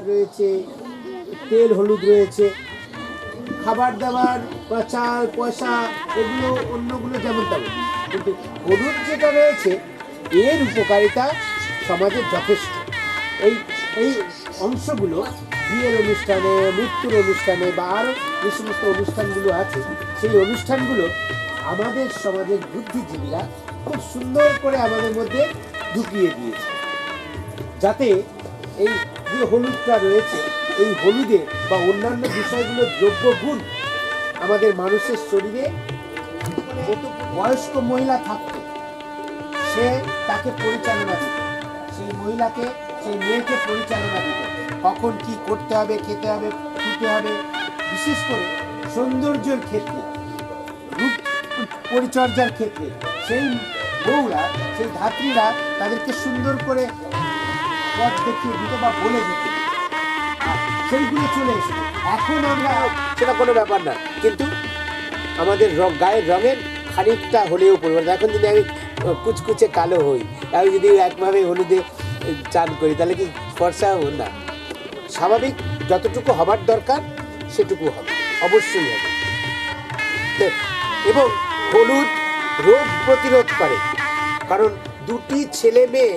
রয়েছে, তেল হলুদ রয়েছে, খাবার দাবার বা চাল পয়সা এগুলো অন্যগুলো যেমন তেমন, কিন্তু হলুদ যেটা রয়েছে এর উপকারিতা সমাজে যথেষ্ট। এই অংশগুলো বিয়ের অনুষ্ঠানে, মৃত্যুর অনুষ্ঠানে বা আরও যে সমস্ত অনুষ্ঠানগুলো আছে সেই অনুষ্ঠানগুলো আমাদের সমাজের বুদ্ধিজীবীরা খুব সুন্দর করে আমাদের মধ্যে ঢুকিয়ে দিয়েছে, যাতে এই যে হলুদটা রয়েছে এই হলুদে বা অন্যান্য বিষয়গুলোর দ্রব্য গুণ আমাদের মানুষের শরীরে, বয়স্ক মহিলা থাকতো সে তাকে পরিচালনা দিত, সেই মহিলাকে সেই মেয়েকে পরিচালনা দিত, কখন কি করতে হবে, খেতে হবে, শুতে হবে, বিশেষ করে সৌন্দর্যের ক্ষেত্রে, রূপ পরিচর্যার ক্ষেত্রে সেই বউরা, সেই ধাত্রীরা তাদেরকে সুন্দর করে পথ দেখিয়ে দিত বা বলে দিত, সেইগুলো চলে এসেছে। এখন আমরা সেটা কোনো ব্যাপার না, কিন্তু আমাদের গায়ের রঙের খানিকটা হলেও পরিবর্তন। এখন যদি আমি কুচকুচে কালো হই, আমি যদি একভাবে হলুদে চান করি তাহলে কি ফর্সা হব না? স্বাভাবিক যতটুকু হবার দরকার সেটুকু হবে, অবশ্যই হবে। এবং হলুদ রোগ প্রতিরোধ করে, কারণ দুটি ছেলে মেয়ে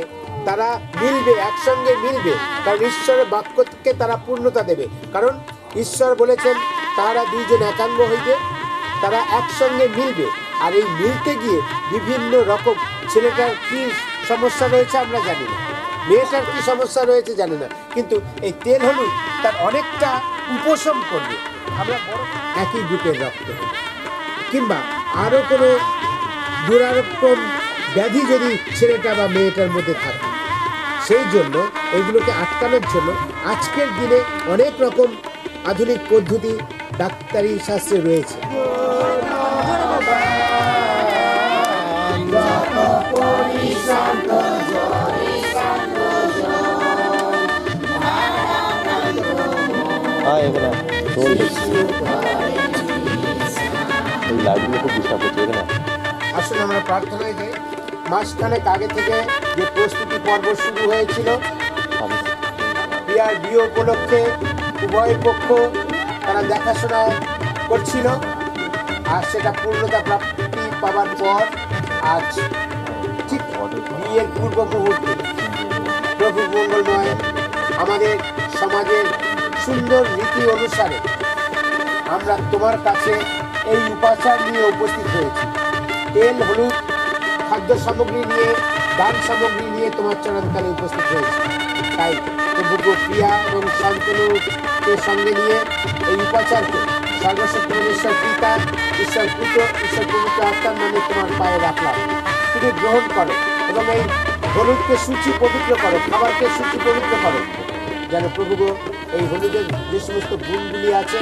তারা মিলবে, একসঙ্গে মিলবে, কারণ ঈশ্বরের বাক্যকে তারা পূর্ণতা দেবে, কারণ ঈশ্বর বলেছেন তারা দুইজন একাঙ্গ হইবে, তারা একসঙ্গে মিলবে। আর এই মিলতে গিয়ে বিভিন্ন রকম, ছেলেটার কি সমস্যা রয়েছে আমরা জানি না, মেয়েটার কি সমস্যা রয়েছে জানি না, কিন্তু এই তেল হলুদ তার অনেকটা উপশম করবে। আমরা বড় একই গ্রুপের রক্ত কিংবা আরও কোনো দুরারোপণ ব্যাধি যদি ছেলেটা বা মেয়েটার মধ্যে থাকে, সেই জন্য এগুলোকে আটকানোর জন্য আজকের দিনে অনেক রকম আধুনিক পদ্ধতি ডাক্তারি শাস্ত্রে রয়েছে। আসলে আমরা প্রার্থনায় যাই, মাসখানেক আগে থেকে যে প্রস্তুতি পর্ব শুরু হয়েছিল বিয়ার বিয়ে উপলক্ষে উভয় পক্ষ তারা দেখাশোনা করছিল, আর সেটা পূর্ণতা প্রাপ্তি পাবার পর আজ ঠিক বিয়ের পূর্ব মুহূর্তে প্রভু মঙ্গলময় আমাদের সমাজের সুন্দর রীতি অনুসারে আমরা তোমার কাছে এই উপাচার নিয়ে উপস্থিত হয়েছি। তেল হলুদ খাদ্য সামগ্রী নিয়ে, দান সামগ্রী নিয়ে তোমার চরণতলে উপস্থিত হয়েছে। তাই প্রভু প্রিয়া এবং শান্তনুকে সঙ্গে নিয়ে এই উপাচারকে সর্বশক্তি ঈশ্বর পিতা, ঈশ্বর পুত্র, ঈশ্বর পবিত্র আত্মার নামে তোমার পায়ে রাখলাম। তুমি গ্রহণ করো এবং এই হলুদকে সূচি পবিত্র করো, খাবারকে সূচি পবিত্র করো, যেন প্রভু এই হলুদের যে সমস্ত গুণগুলি আছে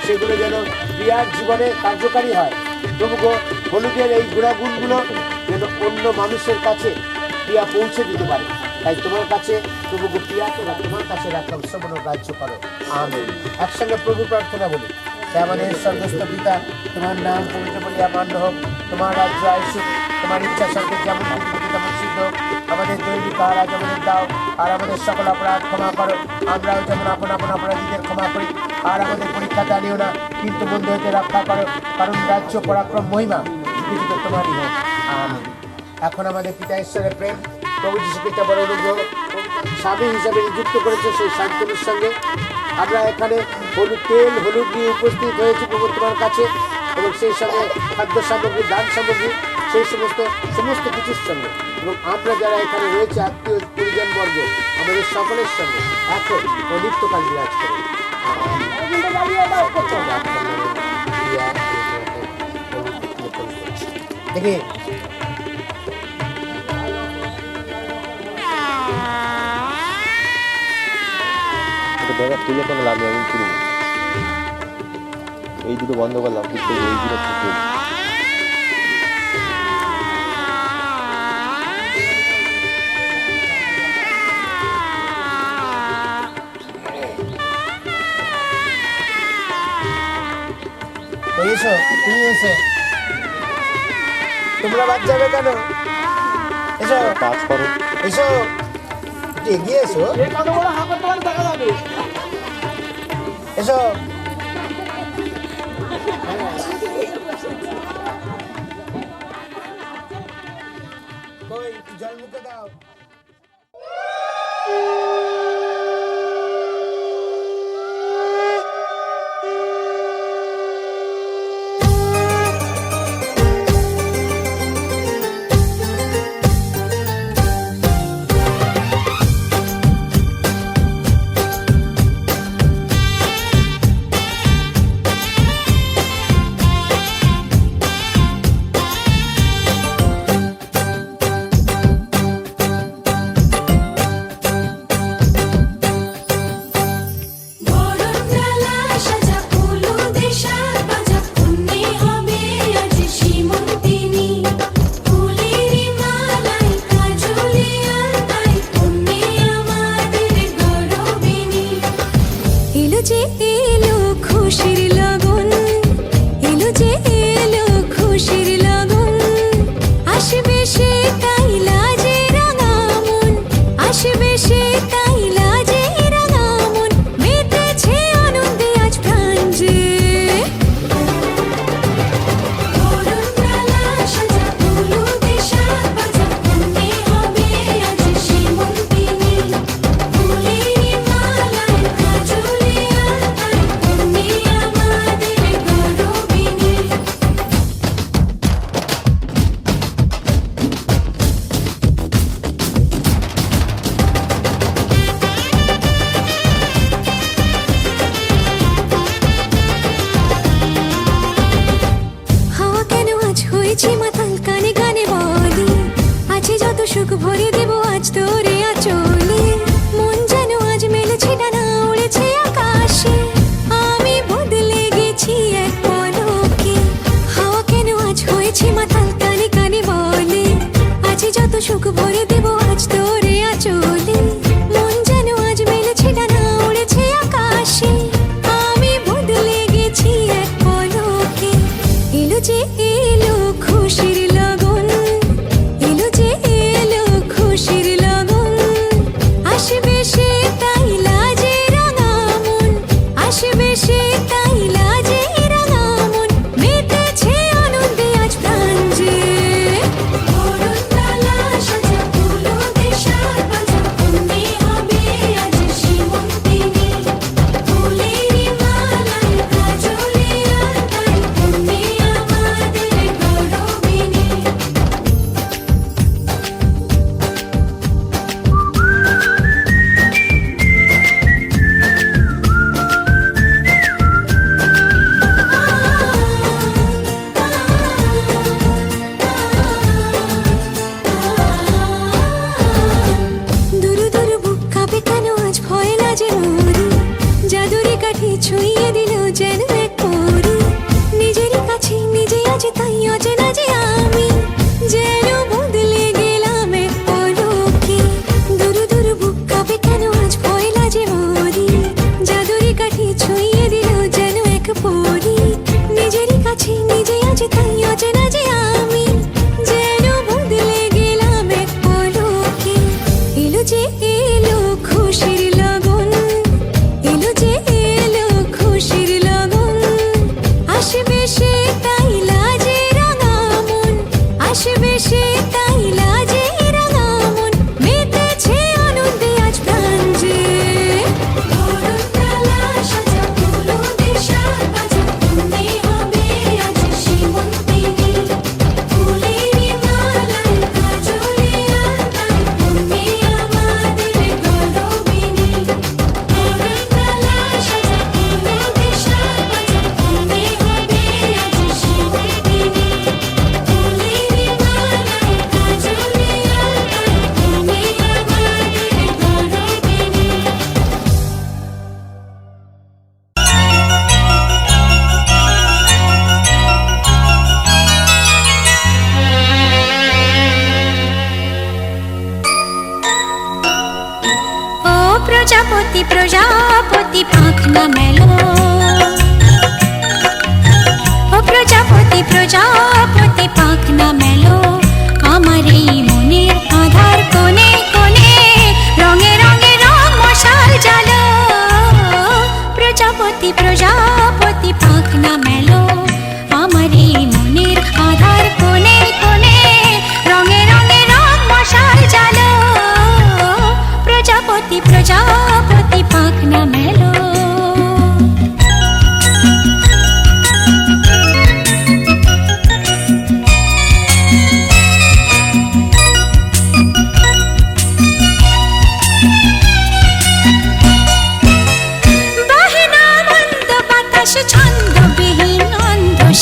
সেগুলো যেন প্রিয়ার জীবনে কার্যকারী হয়। প্রভু হলুদের এই গুণাগুণগুলো যেন অন্য মানুষের কাছে প্রিয়া পৌঁছে দিতে পারে। তাই তোমার কাছে প্রভু প্রিয়াকে তোমার কাছে রাখলাম, শ্রবণ গ্রাহ্য করো। আমেন। একসঙ্গে প্রভু প্রার্থনা বলি। হে আমাদের স্বর্গস্থ পিতা, তোমার নাম পবিত্র বলিয়া মান্য হোক, তোমার রাজ্য আসুক, তোমার ইচ্ছা স্বর্গে যেমন পৃথিবীতে তেমন সিদ্ধ হোক। আমাদের দৈনিক আহার আজ আমাদের দাও, আর আমাদের সকল অপরাধ ক্ষমা করো, আমরাও যেমন আপন আপন অপরাধীদের ক্ষমা করি। আর আমাদের পরীক্ষাতে আনিও না, কিন্তু বন্ধু হতে রক্ষা করো, কারণ রাজ্য পরাক্রম মহিমা পৃথিবীতে তোমারই হোক, আমিন। এখন আমাদের পিতা ঈশ্বরের প্রেম, প্রভু যীশু পিতা বড় অনুগ্রহ, স্বামী হিসাবে নিযুক্ত করেছে সেই শান্তনুর সঙ্গে আমরা এখানে হলুদ নিয়ে উপস্থিত হয়েছি প্রভু তোমার কাছে, এবং সেই সঙ্গে খাদ্য সামগ্রী, দান সামগ্রী, সেই সমস্ত কিছুর সঙ্গে, এবং আমরা যারা এখানে রয়েছে আত্মীয় পরিজন বর্গ, আমাদের সকলের সঙ্গে এখন ও নিত্যকাল বিরাজ করে। দেখি তুলে কোনো লাভ নেই, আমি তুলব। এই দুটো বন্ধ করলাম, কিন্তু এই দুটো তুলব। এসো, তুমি এসো, তোমরা বাদ যাবে কেন? এসো, কাজ করো, এসো, একটু এগিয়ে এসো, এসো। কই, একটু জল মুখে দাও। সুখ ভরে দেব আজ তোরে আচলে, মন যেন আজ মেলেছে ডানা উড়েছে আকাশে, আমি বদলে গেছি এক পলকে। হাওয়া কেন আজ হয়েছে মাতাল কানে কানে বলে, আজ যত সুখ ভরে দেব আজ তোরে আচলে, মন যেন আজ মেলেছে ডানা উড়েছে আকাশে, আমি বদলে গেছি এক পলকে। এলো যে এলো খুশি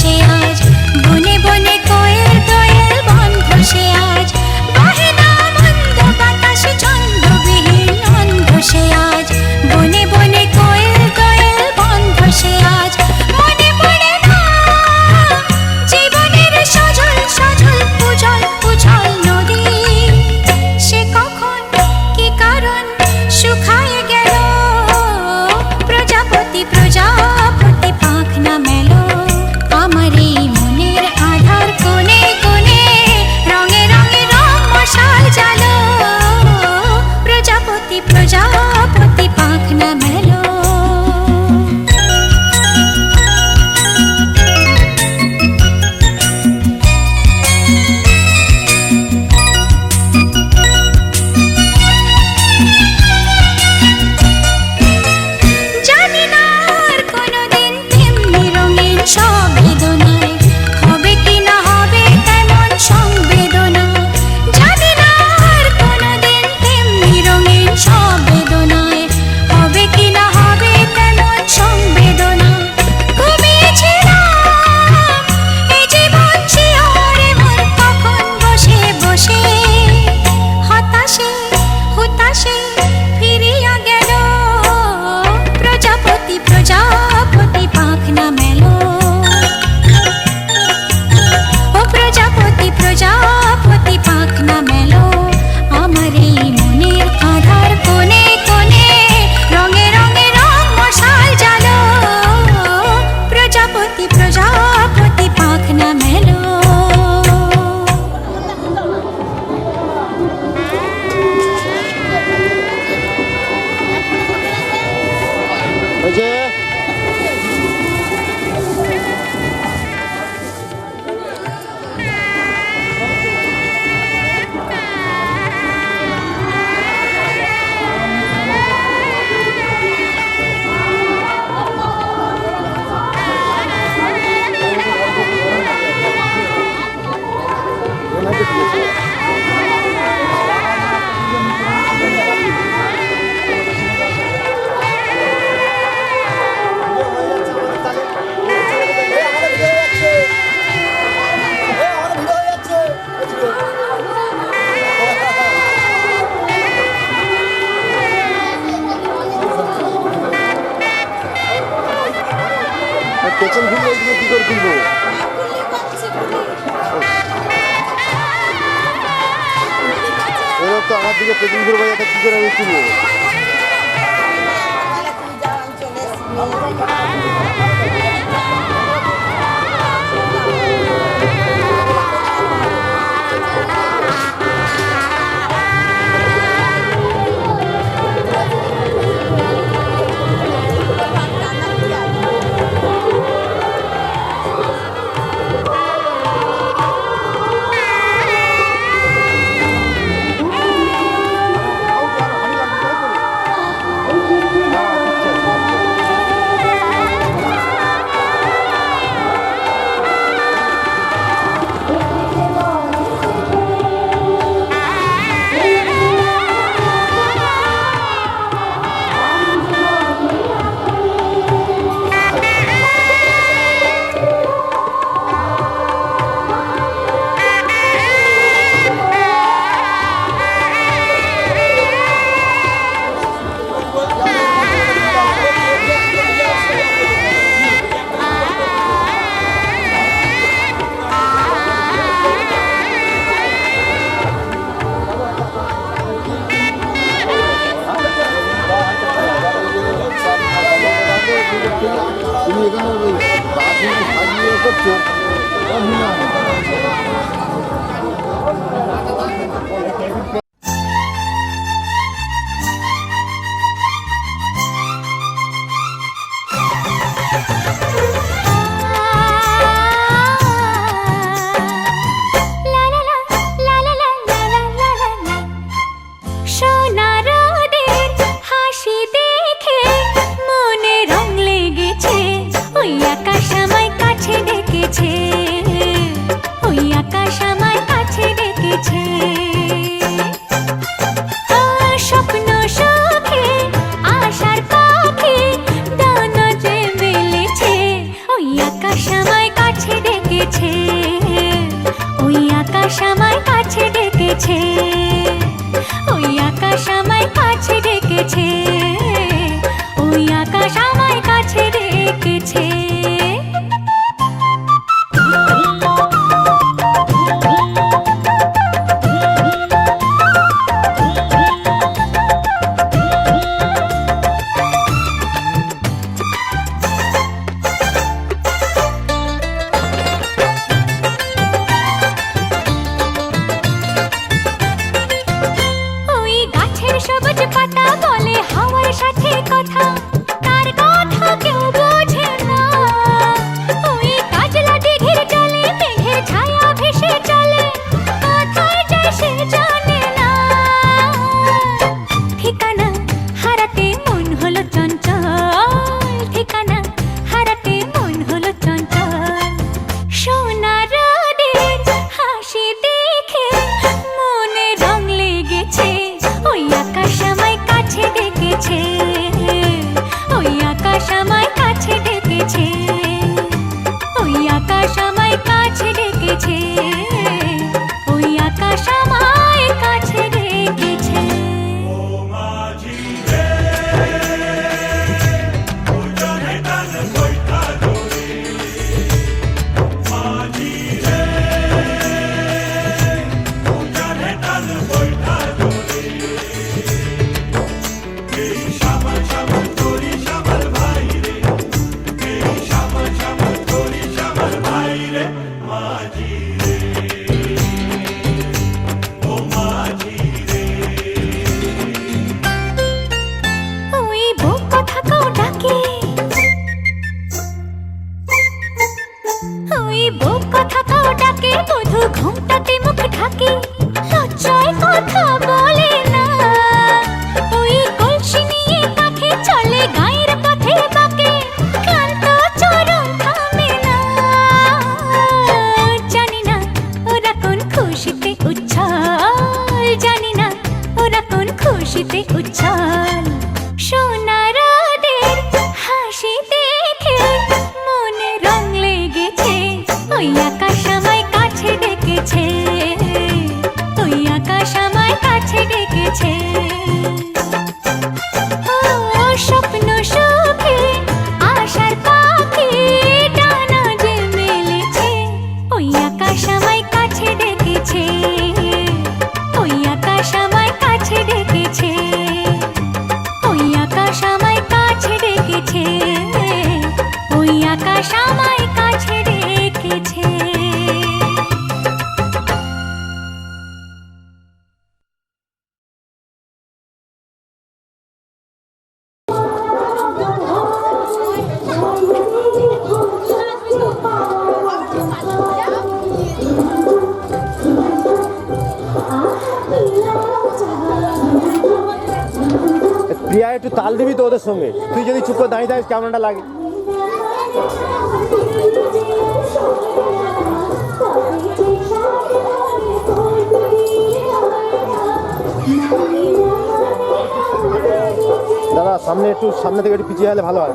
সে আজ বনে বনে কোয়েল দোয়েল বন্ধ সে আজ বহে না মন্দ বাতাস ছন্দবিহীন অন্ধ সে আজ বনে বনে কোয়েল দোয়েল বন্ধ সে আজ মনে পড়ে না জীবনের সজল সজল উজল উজল নদী সে কখন কি কারণ শুকায় গেল প্রজাপতি প্রজাপতি পাখ না মেলো আমার এই মনের আধার কোণে কোণে রঙে রঙে রং মশাল জালো প্রজাপতি প্রজাপতি পাখ না মেলো জানি না আর কোনোদিন তেমনি রঙিন সব বেদনায় হবে কি না হবে তেমন সংবেদনা জানি না আর কোনোদিন তেমনি রঙিন সব বেদনায় হবে কি না হবে তেমন সংবেদনা ঘুমিয়েছিলাম এই জীবন শিহরে মন কখন বসে বসে হতাশে হতাশে ফিরিয়া গেল প্রজাপতি প্রজাপতি পাখ না মেলো ও প্রজাপতি প্রজাপতি পাখ না মেলো আমার এই মনের আধার কোণে কোণে রঙে রঙে রং মশাল জালো প্রজাপতি প্রজাপতি পাখ না মেলো ওই যে পেছন ঘুরলে এইদিকে কি করে তুলবো? এবার তো আমার দিকে পেছন ঘুরবো, এটা কি করে আমি তুলবো? তুমি এখানে ওই বাথরুমে সাজিয়ে করছো আকাশ আমায় কাছে ডেকেছে, ওই আকাশ আমায় কাছে ডেকেছে, ওই আকাশ আমায় কাছে ডেকেছে, ওই আকাশ আমায় কাছে ডেকেছে। ওই গাছের সবুজ পাতা বলে হাওয়ার সাথে কথা, তার কথা কেউ বোঝে না। ওই কাজলা দিঘির জলে মেঘের ছায়া ভেসে চলে, কোথায় যায় সে জানে না। ঠিকানা হারাতে মন হলো চঞ্চল, ঠিকানা হারাতে মন হলো চঞ্চল। সোনা রোদের হাসি দেখে মনে রং লেগেছে, ওই আকাশ আমায় কাছে ডেকেছে, ওই আকাশ আমায় কাছে ডেকেছে, ওই আকাশ আমায় কাছে ডেকেছে, ওই আকাশ আমায় কাছে ডেকেছে। ওই বুক কথাকেও ডাকে, ওই বুক কথাকেও ডাকে, বধূ ঘুমটাতে মুখ ঢাকে, লজ্জায় কথা বলে না। ওই কলসি নিয়ে কাঁখে চলে গায়ের পথে বাঁকে, ক্লান্ত চরণ থামে না। জানি না ওরা কোন খুশিতে উচ্ছল, জানি না ওরা কোন খুশিতে উচ্ছল। সোনা রোদের হাসি দেখে মনে রং লেগেছে, ওই আকাশ আমায় কাছে ডেকেছে, ওই আকাশ আমায় কাছে ডেকেছে। ও স্বপ্ন সুখে আশার পাখি ডানা যে মেলেছে, ওই আকাশ আমায় কাছে ডেকেছে, ওই আকাশ আমায় কাছে ডেকেছে, ওই আকাশ আমায় কাছে ডেকেছে, ওই আকাশ আমায় কাছে ডেকেছে। প্রিয়া একটু তাল দিবি তো ওদের সঙ্গে, তুই যদি চুপ করে দাঁড়িয়ে থাকিস কেমনটা লাগে। দাদা সামনে একটু, সামনে থেকে একটু পিছিয়ে গেলে ভালো হয়।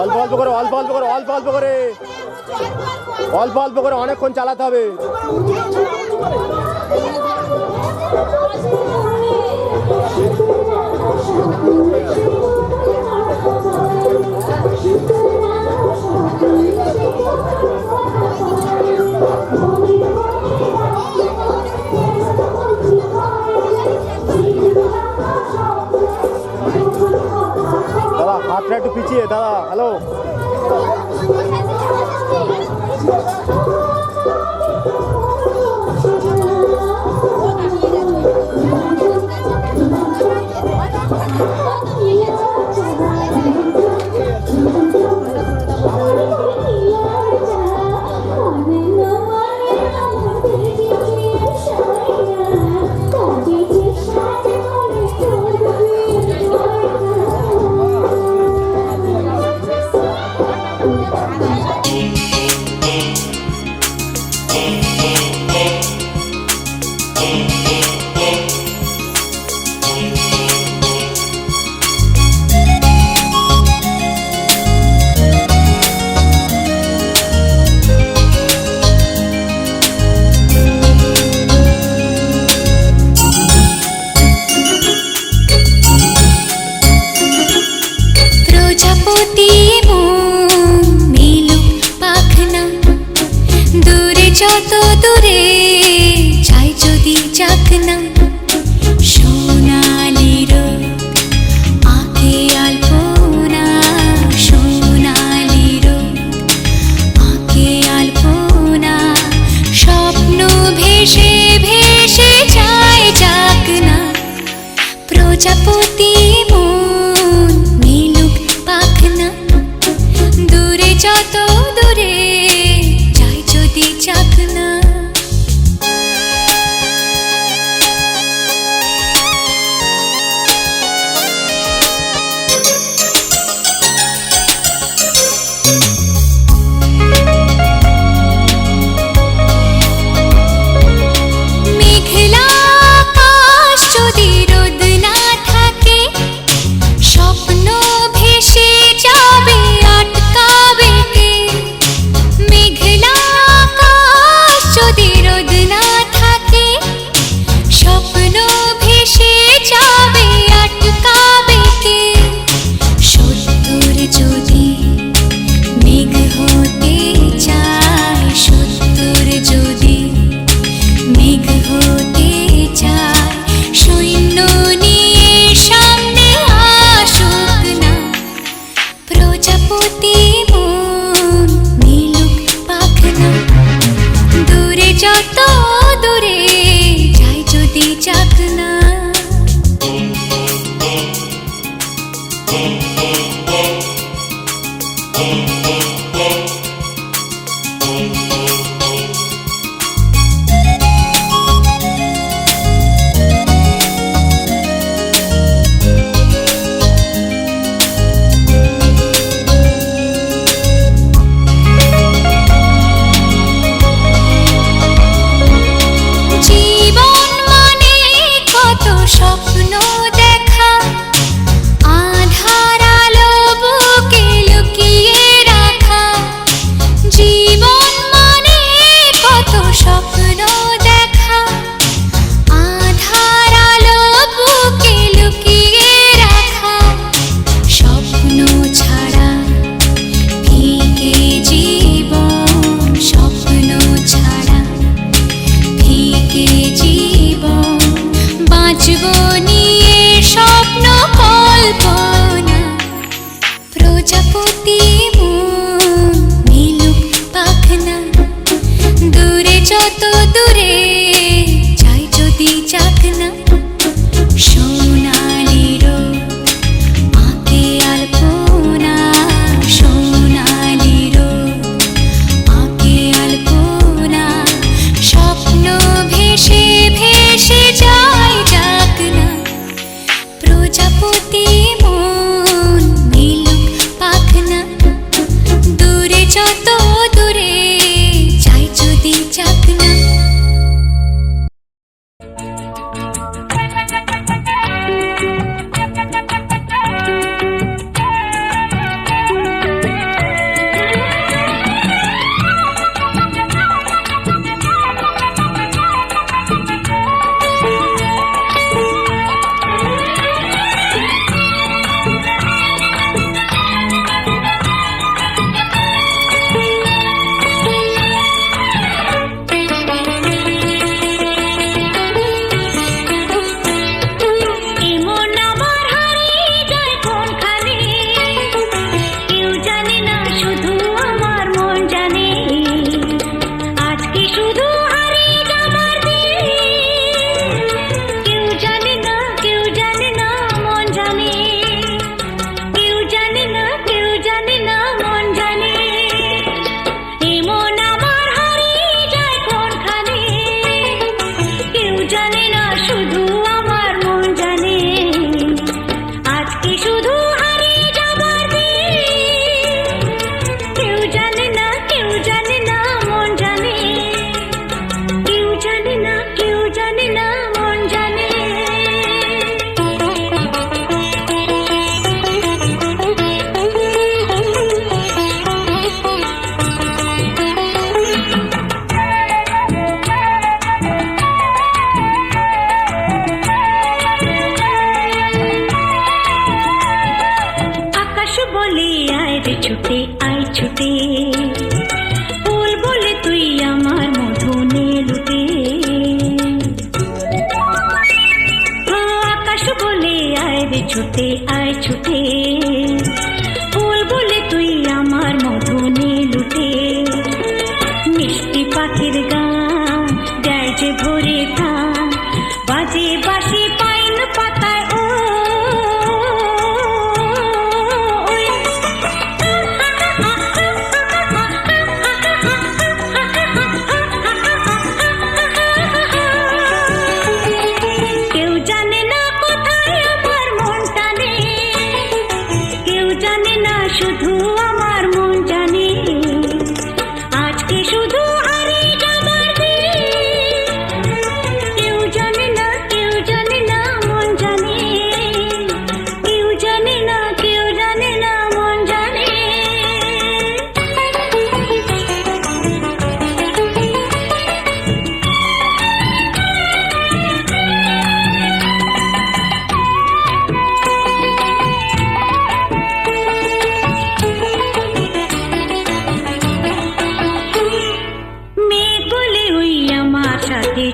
অল্প অল্প করে, অল্প অল্প করে, অল্প অল্প করে, অল্প অল্প করে অনেকক্ষণ চালাতে হবে। দাদা হাতটা একটু পিছিয়ে, দাদা হ্যালো। প্রজাপতি মন মেলো পাখনা দূরে যত দূরে চাই যদি চাকনা সোনালি রোদ আঁকে আলপনা সোনালি রোদ আঁকে আলপনা স্বপ্ন ভেসে ভেসে যায় চাকনা প্রজাপতি মন মেলুক পাখনা দূরে যত দূরে চাই যদি চাকনা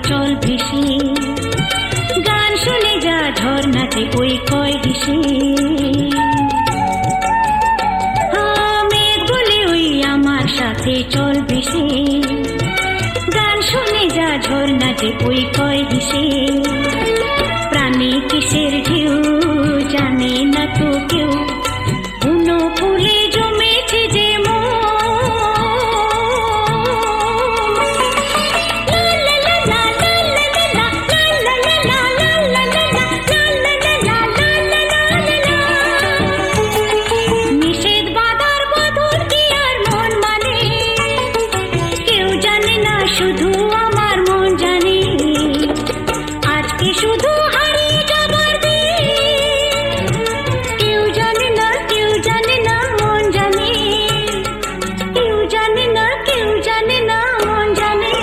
চল ভেসে, গান শুনে যা ঝর্ণাতে ওই কয় হেসে। মেঘ বলে ওই আমার সাথে চল ভেসে, গান শুনে যা ঝর্ণাতে ওই কয় হেসে। প্রাণী কিসের ঢেউ জানে না তো কেউ, বুনো ফুলে জমেছে যে নিষেধ বাধার বদল কি আর মন মানে, কেউ জানে না শুধু আমার মন জানে। আজকে শুধু হারিয়ে যাবার দিন, কেউ জানে না, কেউ জানে না মন জানে, কেউ জানে না, কেউ জানে না মন জানে।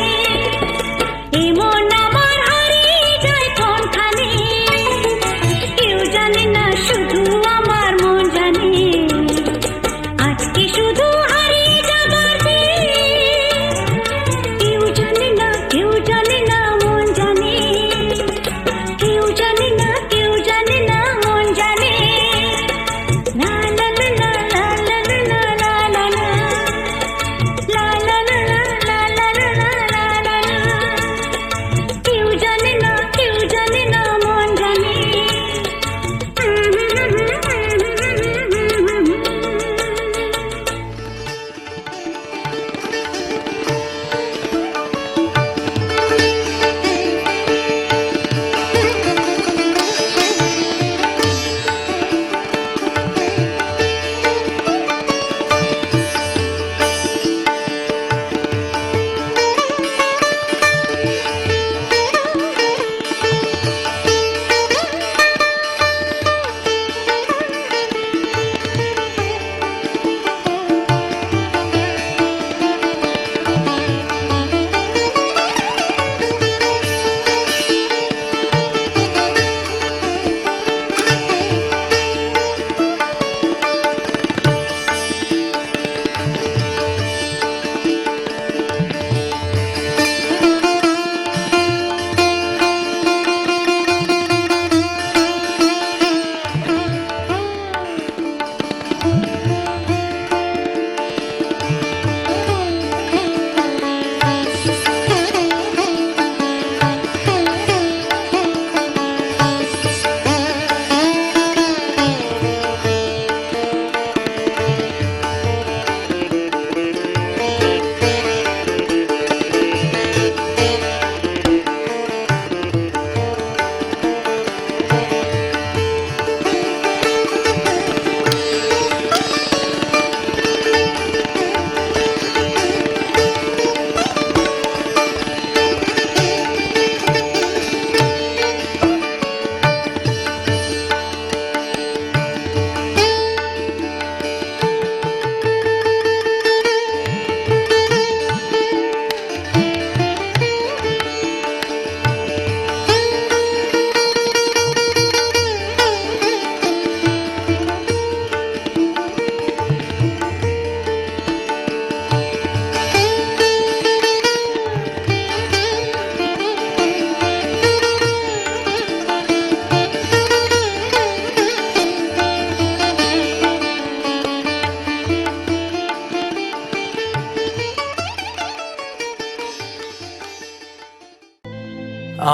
এই মন আমার হারিয়ে যায় কোনখানে, কেউ জানে না শুধু আমার মন জানে। আজকে শুধু হারিয়ে যাবার দিন, কেউ জানে না, কেউ জানে না মন জানে, কেউ জানে না, কেউ জানে না মন জানে। লা লা লা লা লা লা লা লা লা লা লা লা লা লা লা লা লা লা। কেউ জানে না, কেউ জানে না মন জানে।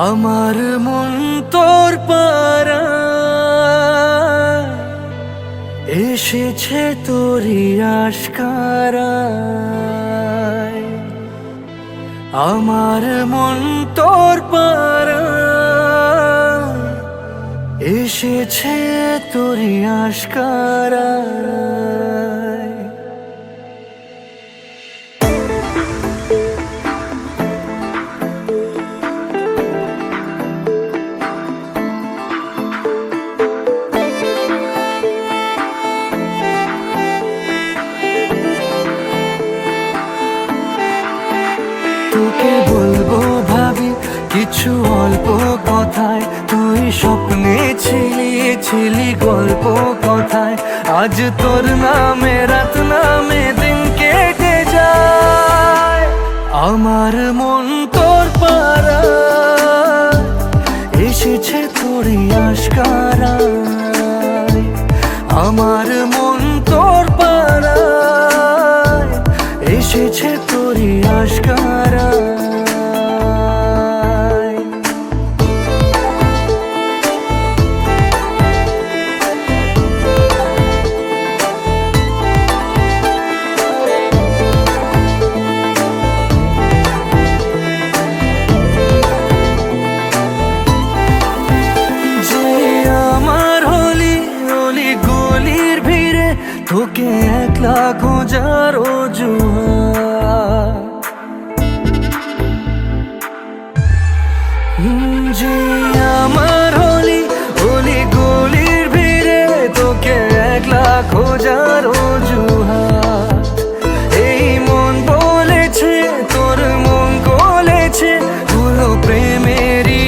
আমার মন তোর পারা এসেছে তোরই আশকারায়। আমার মন তোর পারা এসেছে তোরই আশকারায়। তোকে বলবো ভাবি কিছু অল্প কথায়, তুই স্বপ্নে ছিলি গল্প কথায়। আজ তোর নামে রাত নামে দিন কেটে যায়। আমার মন তোর পারা এসেছে তোরই আশকারা। তোকে একলা খোঁজার যে আমার হলি অলি গলির ভিড়ে, তোকে একলা খোঁজার অজুহাত। এই মন বলেছে তোর মন গলেছে, হলো প্রেমেরই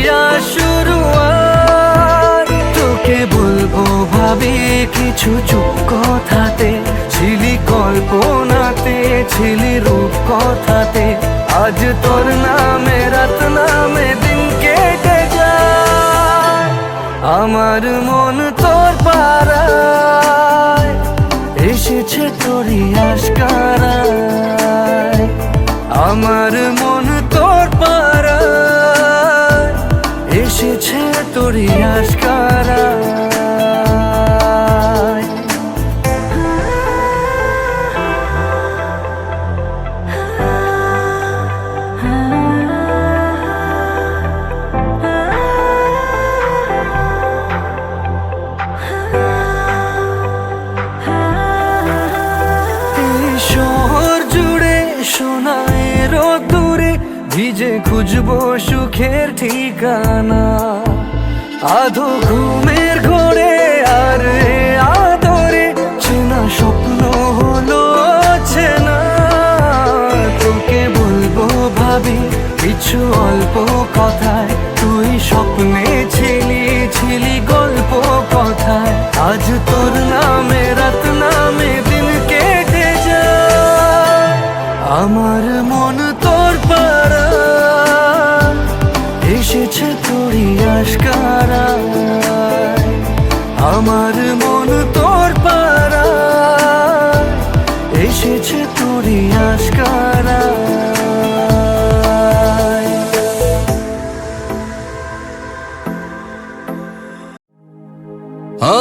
শুরুয়াত। তোকে বলবো ভাবি কিছু চুপ কথাতে, ছিলি কল্পনাতে, ছিলি রূপ কথাতে। আজ তোর নামে রাত নামে দিন কেটে যায়, আমার মন তোর পাড়ায় এসেছে তোরই আশকারায়। আমার মন তোর পাড়ায় এসেছে তোরই আশকারায়। ভিজে খুঁজবো সুখের ঠিকানা, আধো ঘুমের ঘোরে আর আদরে চেনা স্বপ্ন হলো চেনা। তোকে বলবো ভাবি কিছু অল্প কথায়, তুই স্বপ্নে ছিলি ছিলি গল্প কথায়। আজ তোর নামে রাত নামে দিন কেটে যায়, আমার মন তোর পাড়া এসেছে তোরই আশকারায়। আমার মন তোর পাড়া এসেছে তোরই আশকারায়।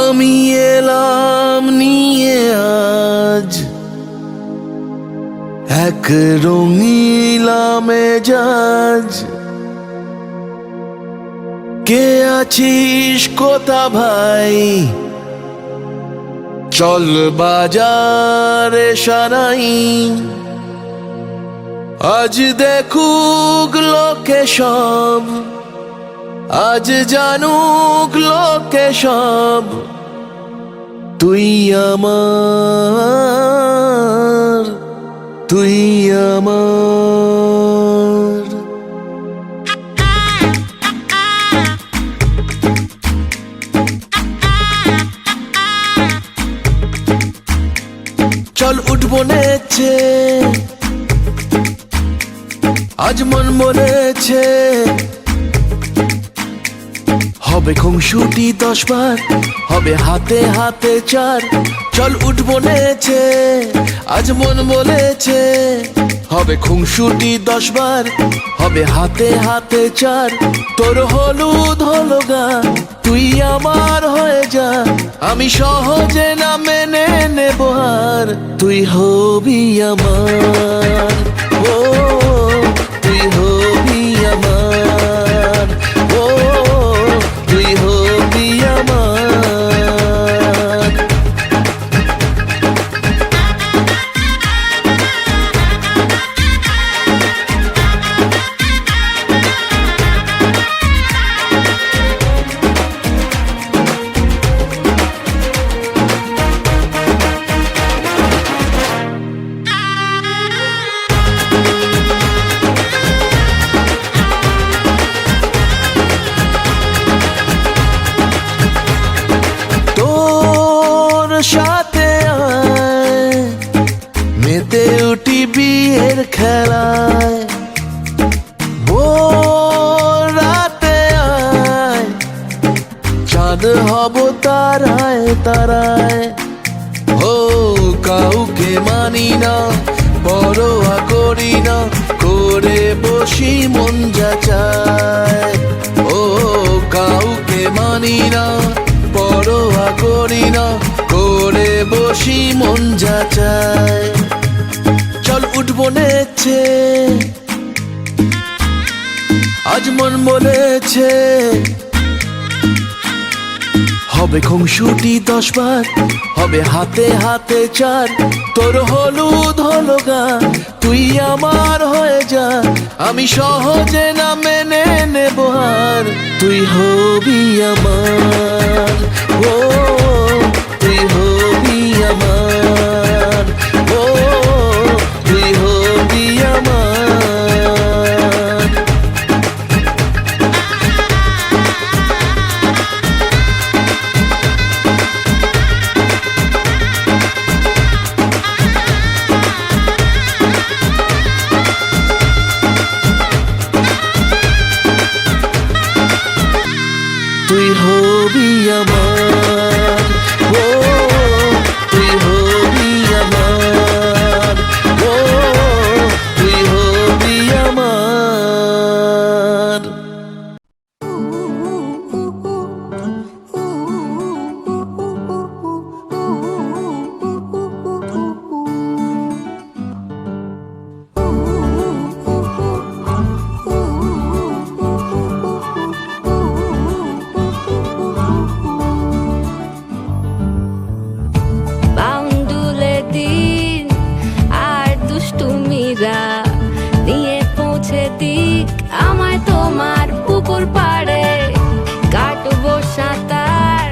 আমি এলাম নিয়ে আজ এক রঙিলা মেজাজ, কে আছিস কোথা ভাই, চল বাজারে সারাই। আজ দেখুক লোকে সব, আজ জানুক লোকে সব, তুই আমার, তুই আমার। চল উঠবো নেচে, আজ মন মরেছে। হবে খুংসুটি 10 বার, হবে হাতে হাতে 4। চল উঠবো নেচে, আজ মন বলেছে। হবে খুংসুটি 10 বার, হবে হাতে হাতে 4। তোর হলুদ হলো গা, তুই আমার হয়ে যা, আমি সহজে না মেনে নেব আর। তুই হবি আমার, ও তুই হবি আমার, ও তুই হবি আমার। সাথে আয় মেতে উঠি বিয়ের খেলায়, ভোর রাতে আয় চাঁদ হব তারায় তারায়। ও কাউকে মানি না, বড় করে বসি মন যা চায়। ও কাউকে মানি না, পরোয়া করি না, করে বসি মন যা চায়। চল উঠবো নেচে, আজ মন বলেছে হবে খুংসুটি 10 বার, হবে হাতে হাতে চার। তোর হলুদ হলো গা, তুই আমার হয়ে যা, আমি সহজে না মেনে নেব আর। তুই হবি আমার, ও তুই হবি আমার, ও তুই হবি আমার। তুই হবি আমার, ও তুই হবি আমার, ও তুই হবি আমার। বাউন্ডুলে দিন আর দুষ্টুমিরা নিয়ে পৌঁছে দিক আমায় তোমার পুকুর পাড়ে। কাটবো সাঁতার,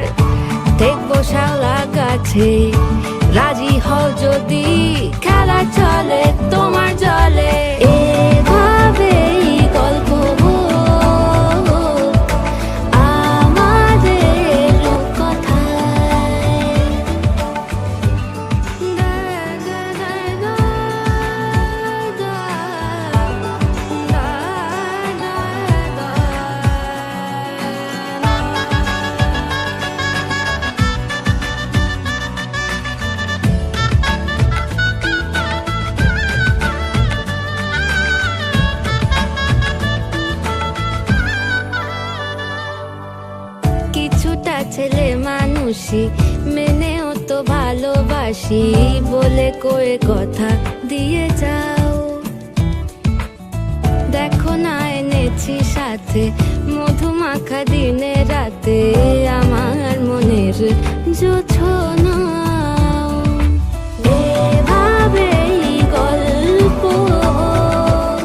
দেখবো শাওলা গাছে, রাজি হও যদি খেলা চলে তোমার জলে। এভাবেই গল্প হোক আমাদের কথায়। কিছুটা ছেলে মানুষই মেনেও তো ভালোবাসি, বলে কয়ে কথা দিয়ে যাও। দেখো না এনেছি সাথে মধুমাখা দিনে রাতে আমার মনের জোছনা। এভাবেই গল্প হোক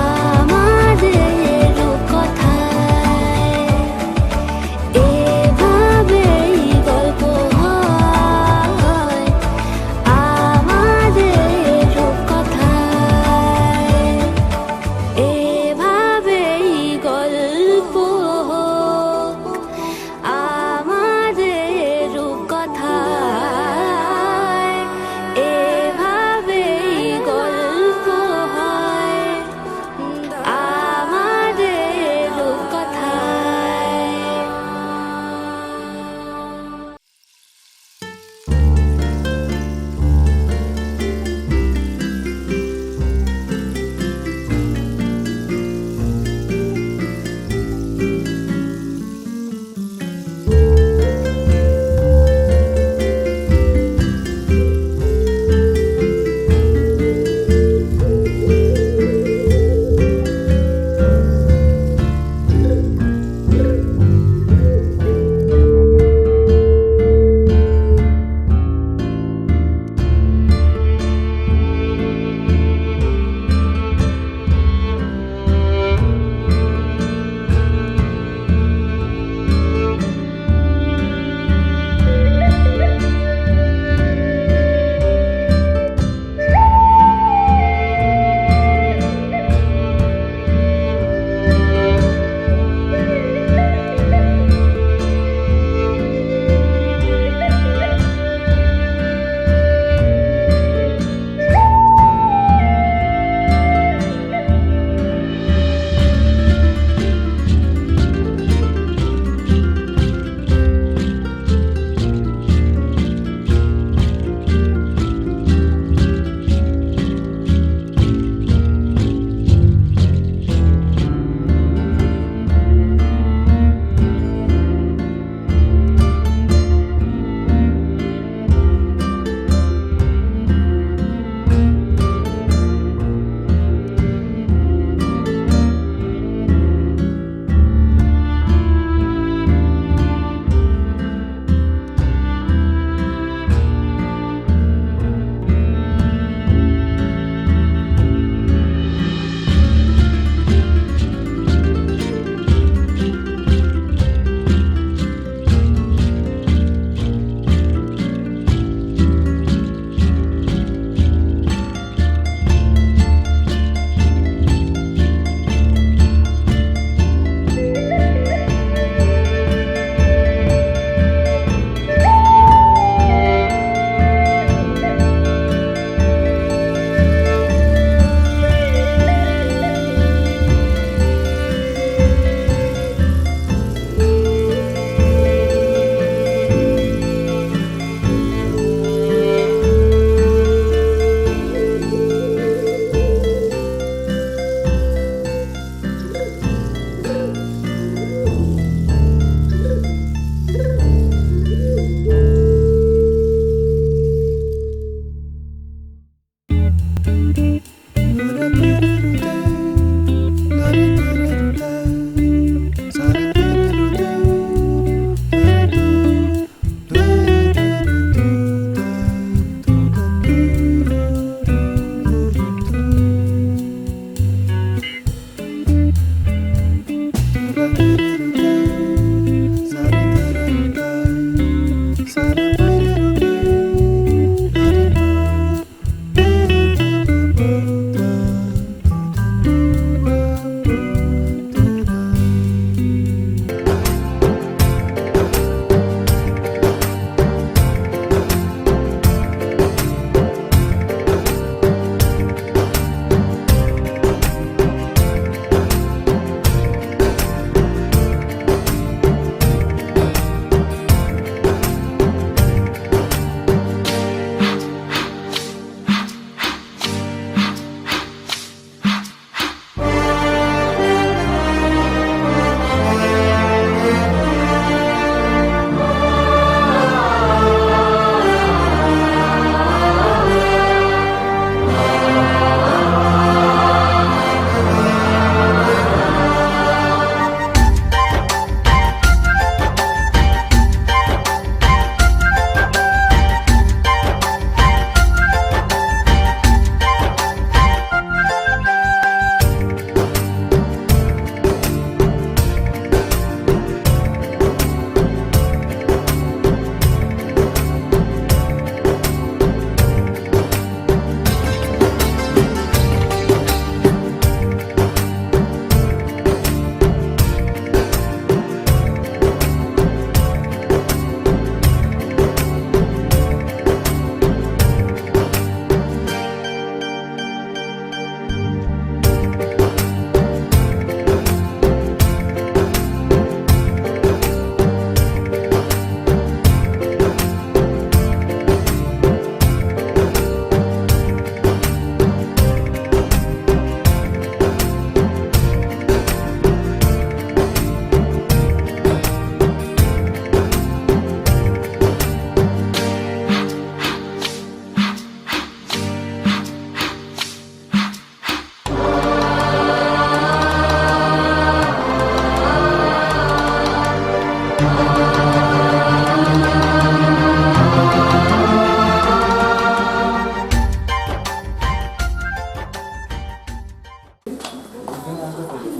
আমাদের কথায়। এভাবেই গল্প হয় আমাদের কথায়। এভাবেই গল্প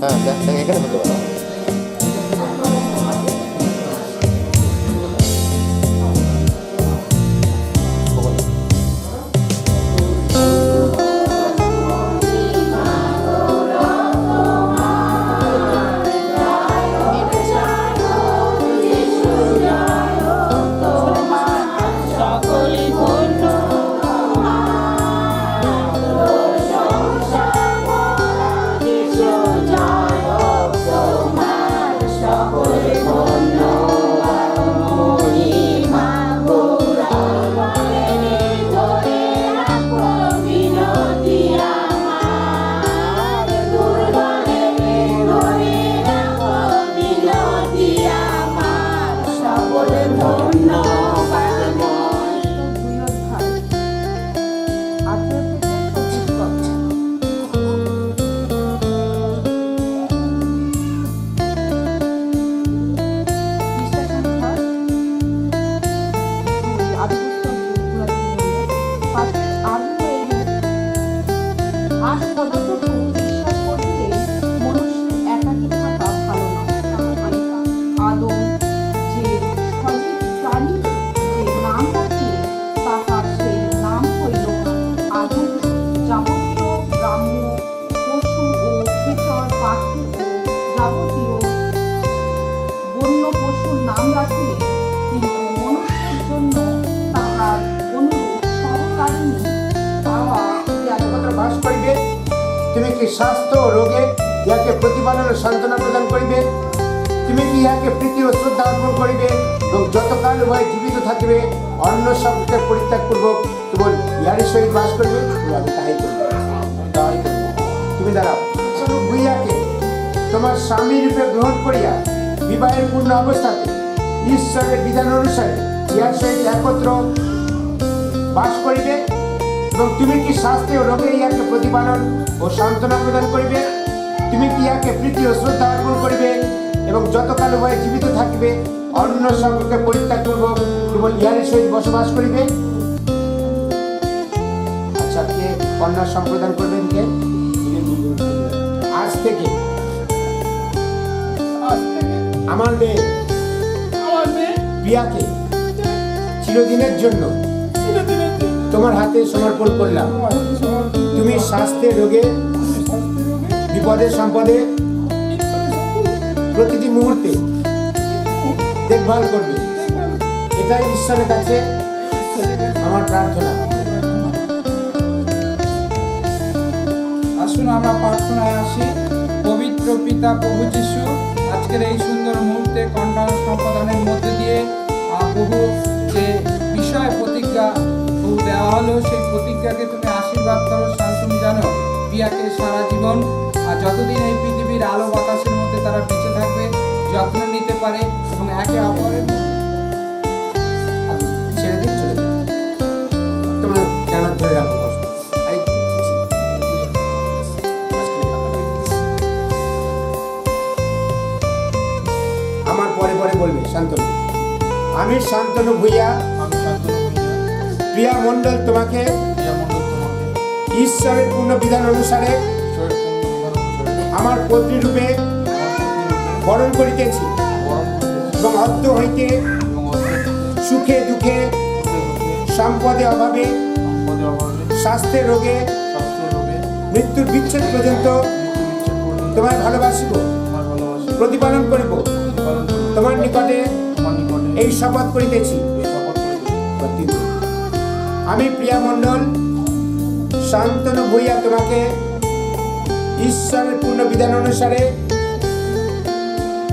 হ্যাঁ দেখ দেখ, এখানে হতে পারে। বাস করিবে। তুমি কি স্বাস্থ্য ও রোগে ইহাকে প্রতিপালন ও সান্ত্বনা প্রদান করিবে? তুমি কি ইহাকে প্রীতি ও শ্রদ্ধা অর্পণ করিবে এবং যতকাল উভয় জীবিত থাকিবে অন্য সবকে পরিত্যাগ পূর্বক কেবল ইহারই সহিত বাস করিবে? আমি তাহাই করবো, তাহাই করবো। তুমি দাঁড়াও। ভূইয়াকে তোমার স্বামী রূপে গ্রহণ করিয়া বিবাহের পূর্ণ অবস্থাতে ঈশ্বরের বিধান অনুসারে ইহার সহিত একত্র বাস করিবে এবং তুমি কি স্বাস্থ্য ও রোগে ইহাকে প্রতিপালন ও সান্ত্বনা প্রদান করিবে? তুমি কি ইহাকে প্রীতি ও শ্রদ্ধা অর্পণ করিবে এবং যতকাল উভয় জীবিত থাকিবে অন্য সকলকে পরিত্যাগ পূর্বক কেবল ইহারের সহিত বসবাস করিবে? আচ্ছা, কে কন্যা সম্প্রদান করবেন? কে? আজ থেকে আমার মেয়ে প্রিয়াকে চিরদিনের জন্য তোমার হাতে সমর্পণ করলাম। তুমি স্বাস্থ্যে রোগে বিপদে সম্পদে প্রতিটি মুহূর্তে দেখভাল করবে, এটাই ঈশ্বরের কাছে আমার প্রার্থনা। আসুন আমরা প্রার্থনায় আসি। পবিত্র পিতা প্রভু যিশু, আজকের এই সুন্দর মুহূর্তে কন্যা সম্পাদনের মধ্যে দিয়ে প্রভু যে বিষয় প্রতিজ্ঞা প্রভু দেওয়া হলো, সেই প্রতিজ্ঞাকে তুমি আশীর্বাদ করো, শান্তন জানো প্রিয়াকে সারা জীবন আর যতদিন এই পৃথিবীর আলো বাতাসের মধ্যে তারা বেঁচে থাকবে যত্ন নিতে পারে এবং একে অপরের ছেড়ে দিন, চলে যান। তোমার জানার ধরে রাখো কষ্ট। আমার পরে পরে বলবে শান্তনু। আমি শান্তনু ভূঁইয়া প্রিয়া মণ্ডল তোমাকে ঈশ্বরের পূর্ণ বিধান অনুসারে আমার পত্নী রূপে বরণ করিতেছি এবং অর্থ হইতে সুখে দুঃখে সম্পদে অভাবে স্বাস্থ্যের রোগে মৃত্যুর বিচ্ছেদ পর্যন্ত তোমায় ভালোবাসিব, প্রতিপালন করিব। তোমার নিকটে এই শপথ করিতেছি। আমি প্রিয়া মণ্ডল শান্তনু ভূঁইয়া তোমাকে ঈশ্বরের পূর্ণ বিধান অনুসারে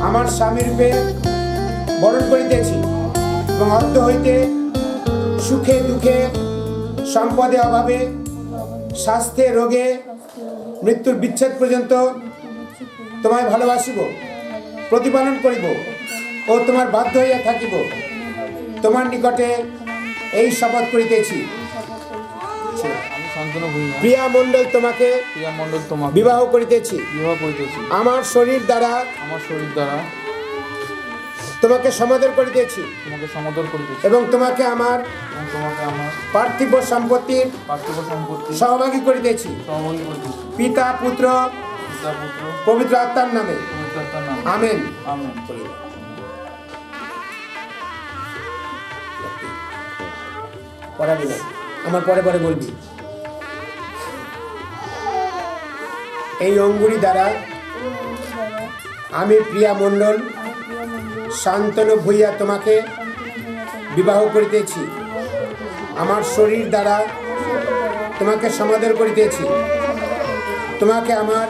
আমার স্বামী রূপে বরণ করিতেছি এবং অর্থ হইতে সুখে দুঃখে সম্পদে অভাবে স্বাস্থ্যে রোগে মৃত্যুর বিচ্ছেদ পর্যন্ত তোমায় ভালোবাসিব, প্রতিপালন করিব ও তোমার বাধ্য হইয়া থাকিব। তোমার নিকটে এই শপথ করিতেছি। প্রিয়া মণ্ডল তোমাকে বিবাহ করিতেছি। আমার শরীর দ্বারা তোমাকে সমাদর করিতেছি এবং তোমাকে আমার পার্থিব সম্পত্তির সহভাগী করিতেছি। পিতা পুত্র পিতা পুত্র পবিত্র আত্মার নামে পবিত্রতার নামে আমেন। আমেন। পড়াবি না, আমার পরে পরে বলবি। এই অঙ্গুরি দ্বারা আমি প্রিয়া মণ্ডল শান্তনু ভূঁইয়া তোমাকে বিবাহ করিতেছি। আমার শরীর দ্বারা তোমাকে সমাদর করিতেছি। তোমাকে আমার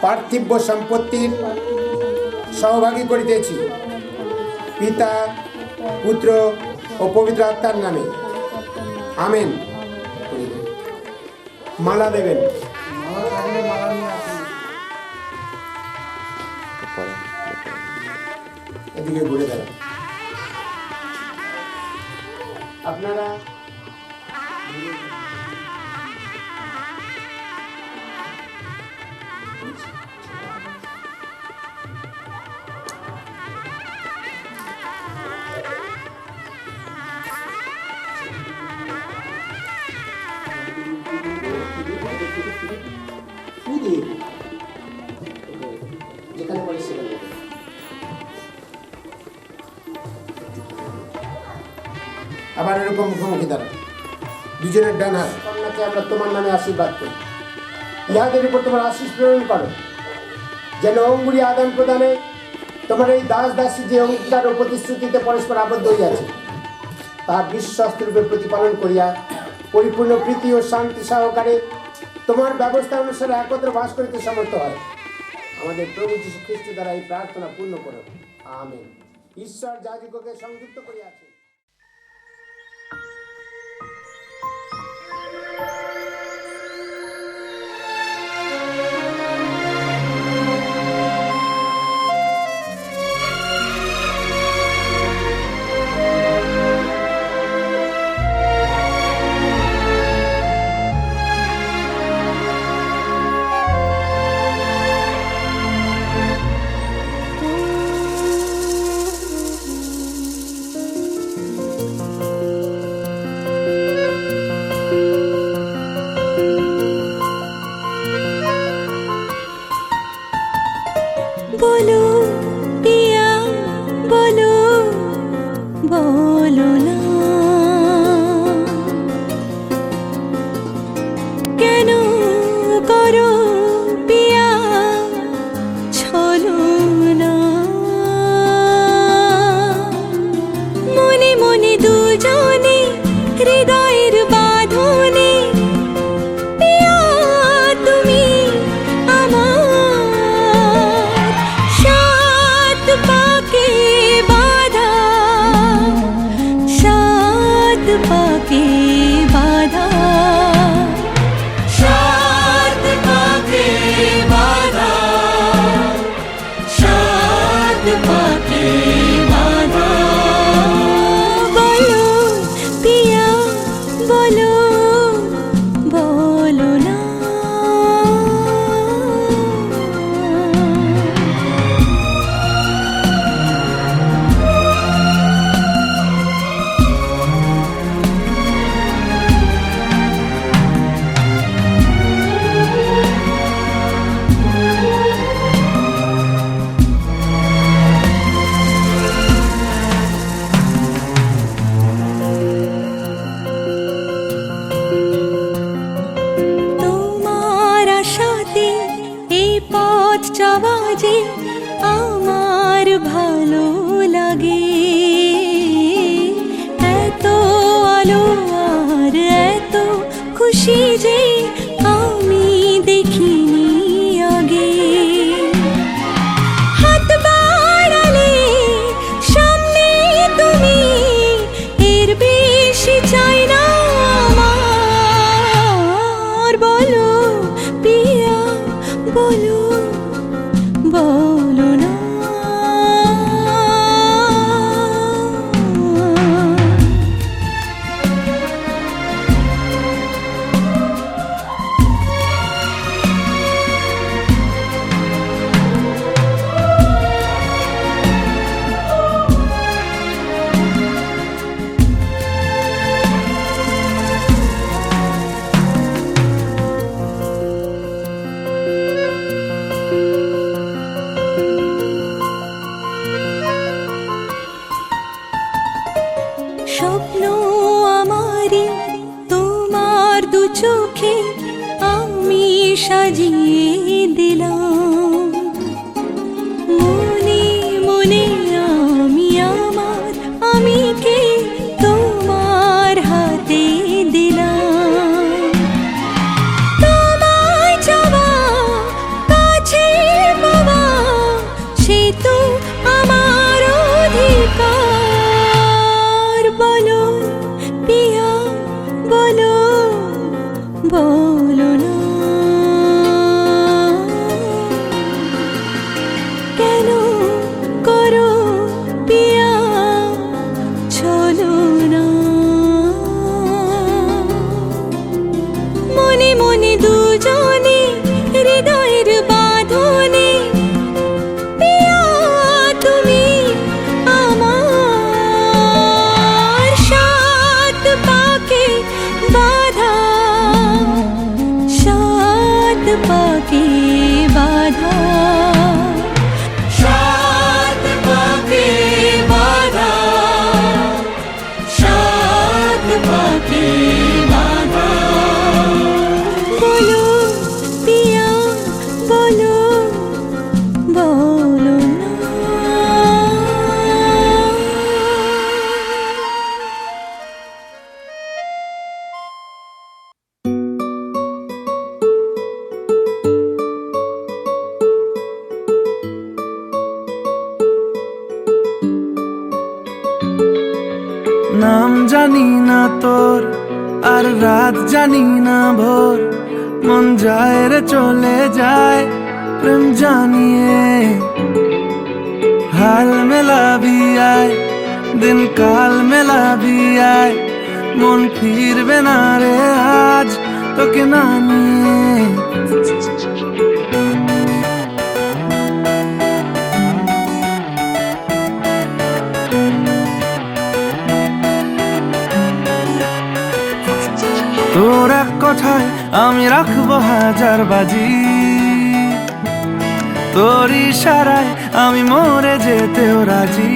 পার্থিব সম্পত্তির সহভাগী করিতেছি। পিতা পুত্র ও পবিত্র আত্মার নামে আমেন। মালা দেবেন। এদিকে ঘুরে দাঁড়ান। আপনারা যেখানে পারি সেখানে আবার এরকম মুখোমুখি দাঁড়ান। দুজনের ডান হাত কন্যাকে আমরা তোমার নামে আশীর্বাদ করি। ইহাদের উপর তোমার আশীষ প্রেরণ করো, যেন অঙ্গুরি আদান প্রদানে তোমার এই দাস দাসী যে অঙ্গীকার ও প্রতিশ্রুতিতে পরস্পর আবদ্ধ হইয়াছে তাহা বিশ্বস্ত রূপে প্রতিপালন করিয়া পরিপূর্ণ প্রীতি ও শান্তি সহকারে তোমার ব্যবস্থা অনুসারে একত্র বাস করিতে সমর্থ হয়। আমাদের প্রভু যীশু খ্রিস্ট দ্বারা এই প্রার্থনা পূর্ণ করো, আমেন। ঈশ্বর যাজককে সংযুক্ত করিয়াছে। বলো পিয়া বলো, বলো না কেন করো পিয়া ছলনা। মনে মনে দুজনে হৃদয়ের বাঁধনে পিয়া তুমি আমার সাত পাকে বাঁধা, সাত পাকে বাঁধা, সাত পাকে বাঁধা, সাত পাকে বাঁধা। বলো পিয়া বলো, বলো না তোমার আশাতে এই পথ চলা যে আমার ভালো লাগে। এত আলো আর এত খুশি যে আমি দেখিনি আগে। হাত বাড়ালে সামনে তুমি, এর বেশি চাই না আমার। বলো পিয়া বলো, বলো না সাজিয়ে দিলাম মনে মনে আমি আমার আমিকে তোমার হাতে দিলাম তোমায় চাওয়া কাছে পাওয়া সে তো আমার অধিকার বলো পিয়া বলো বলো না কেন করো পিয়া চলো না মনে মনে দুজনে হৃদয়ের বাঁধনে পিয়া তুমি আমার সাত পাকে বাধা সাত পাকে বাধা সাত পাকে বাধা সাত পাকে বাধা বলো পিয়া বলো বলো না নাম জানি না তোর আর রাত জানি না ভোর মন যায় রে চলে যায় প্রেম জানিয়ে হাল মেলাবি আয় দিন কাল মেলাবি আয় মন ফিরবে না রে আজ তোকে না নিয়ে তোর এক কথায় আমি রাখবো হাজার বাজি তোর ইশারায় আমি মরে যেতেও রাজি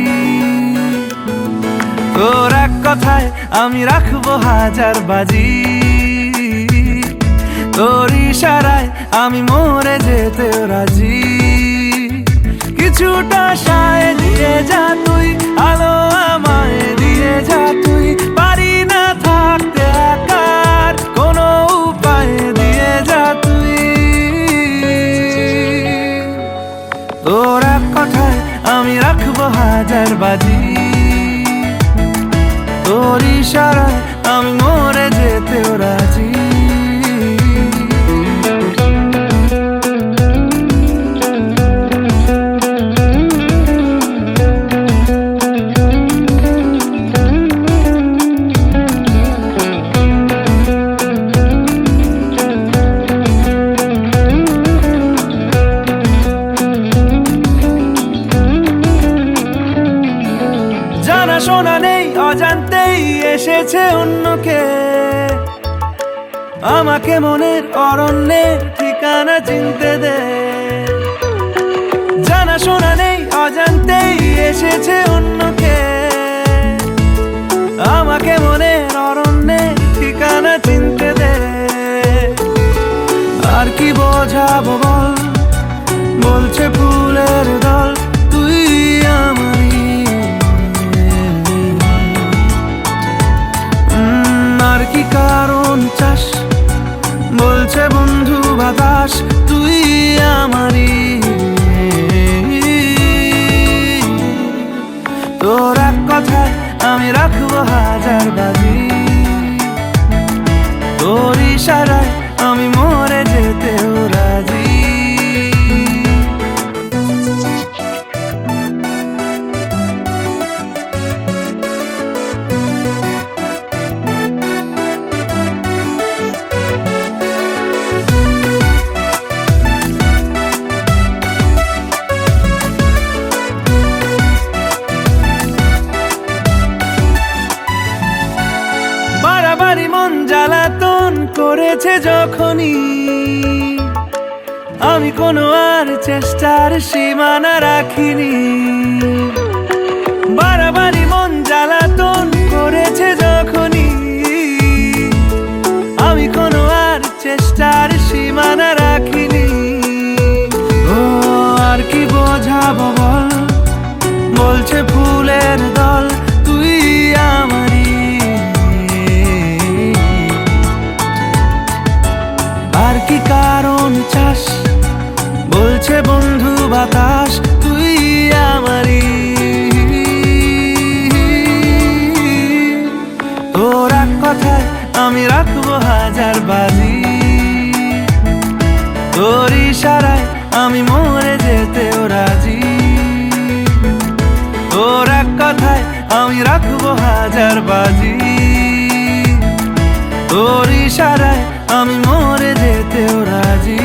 তোর এক কথায় আমি রাখবো হাজার বাজি তোর ইশারায় আমি মরে যেতেও রাজি কিছুটা সায় দিয়ে যা তুই আলো আমায় দিয়ে যা তুই পারি না থাকতে একার কোনো উপায় দিয়ে যা তুই তোর এক কথায় আমি রাখবো হাজার বাজি তোর ইশারায় আমি মরে যেতেও রাজি শোনা নেই অজান্তেই এসেছে অন্যকে আমাকে মনের অরণ্যের ঠিকানা চিনতে দে জানা শোনা নেই অজান্তেই এসেছে অন্যকে আমাকে মনের অরণ্যের ঠিকানা চিনতে দে আর কি বোঝাবো বল বলছে ফুলের দল তুই আমারই আর কি কারণ চাস বলছে বন্ধু বাতাস তুই আমারই তোর এক কথায় আমি রাখবো হাজার বাজি তোর ইশারায় আমি মরে যেতেও রাজি বাড়াবাড়ি মন জ্বালাতন করেছে যখনই আমি কোনো আর চেষ্টার সীমানা রাখিনি বাড়াবাড়ি মন জ্বালাতন করেছে যখনই আমি কোনো আর চেষ্টার সীমানা রাখিনি বোঝাবো বল, বলছে ফুলের দল তুই আমারই। আর কি কারণ চাস, বলছে বন্ধু বাতাস তুই আমারই। তোর এক কথায় আমি রাখবো হাজার বাজি, তোর ইশারায় আমি মরে যেতেও রাজি। তোর এক কথায় আমি রাখবো হাজার বাজি, তোর ইশারায় আমি মরে যেতেও রাজি।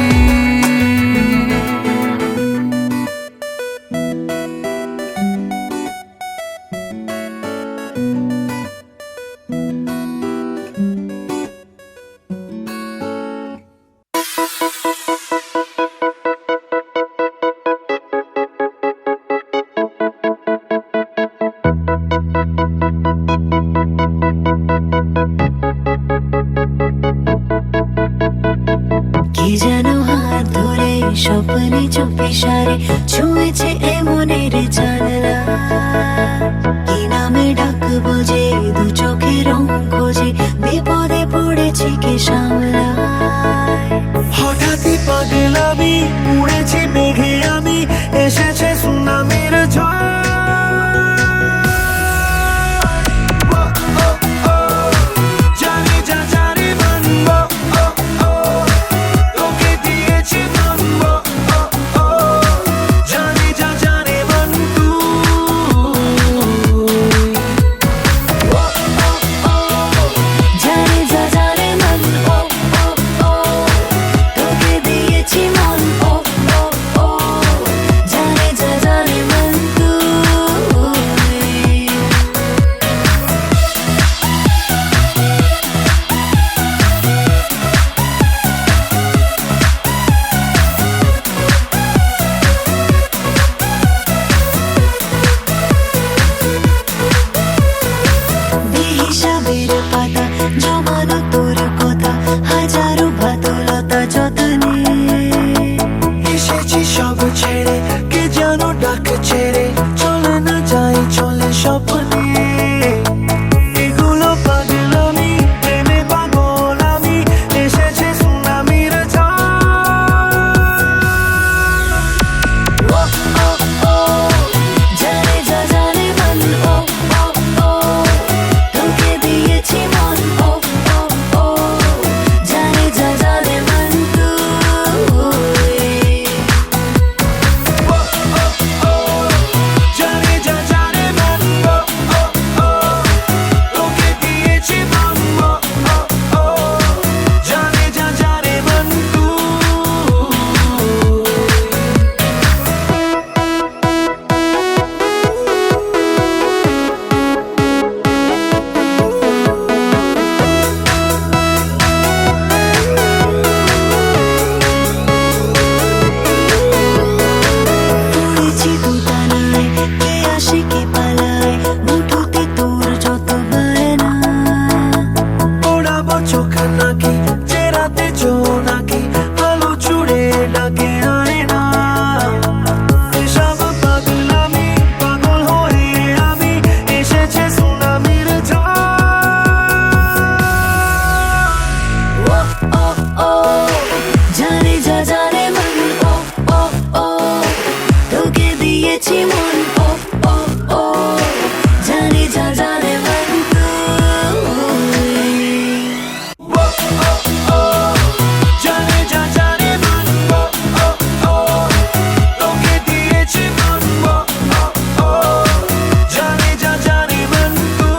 কি যেন হাত ধরে স্বপ্নে চুপি সারে ছুঁয়েছে এমনের জানলা। কি নামে ডাকবো যে দু চোখে রং খোঁজে, বিপদে পড়েছি কে সামলায়। হঠাৎই পাগলামি উড়েছি মেঘে আমি, এসেছে সুনামির ঝড়। জানি যা জানি মানবো, তোকে দিয়েছি মানবো, জানি যা জানি মানবো। জানি যা জানে মন, তোকে দিয়েছি মন, জানি যা জানে মন তুই। বেহিসাবের পাতা জমানো তোর কথা, হাজারো বাতুলতা যত্নে। এসেছি সব ছেড়ে, কে যেন ডাক ছেড়ে, চলে না যাই চলে স্বপ্নে। এগুলো পাগলামি, প্রেমে পাগল আমি, এসেছে সুনামির ঝড়। জানি যা জানে মন, তোকে দিয়েছি মন, জানি যা জানে মন তুই। জানি যা জানি মানবো, তোকে দিয়েছি মানবো, জানি যা জানি মানবো। পড়েছি দুতালায়, কে আসে কে পালায়, মুঠোতে তোর যত বায়না। ওড়াবো চোখ নাকি, চেরাতে নাকি, আলো ছুড়ে ডাকে আয় না। এসব পাগলামি, পাগল হয়ে আমি, এসেছে সুনামির ঝড়। জানি যা জানে মন, তোকে দিয়েছি মন, জানি যা জানে মন তুই। জানি যা জানি মানবো, তোকে দিয়েছি মানবো, জানি যা জানি মানবো।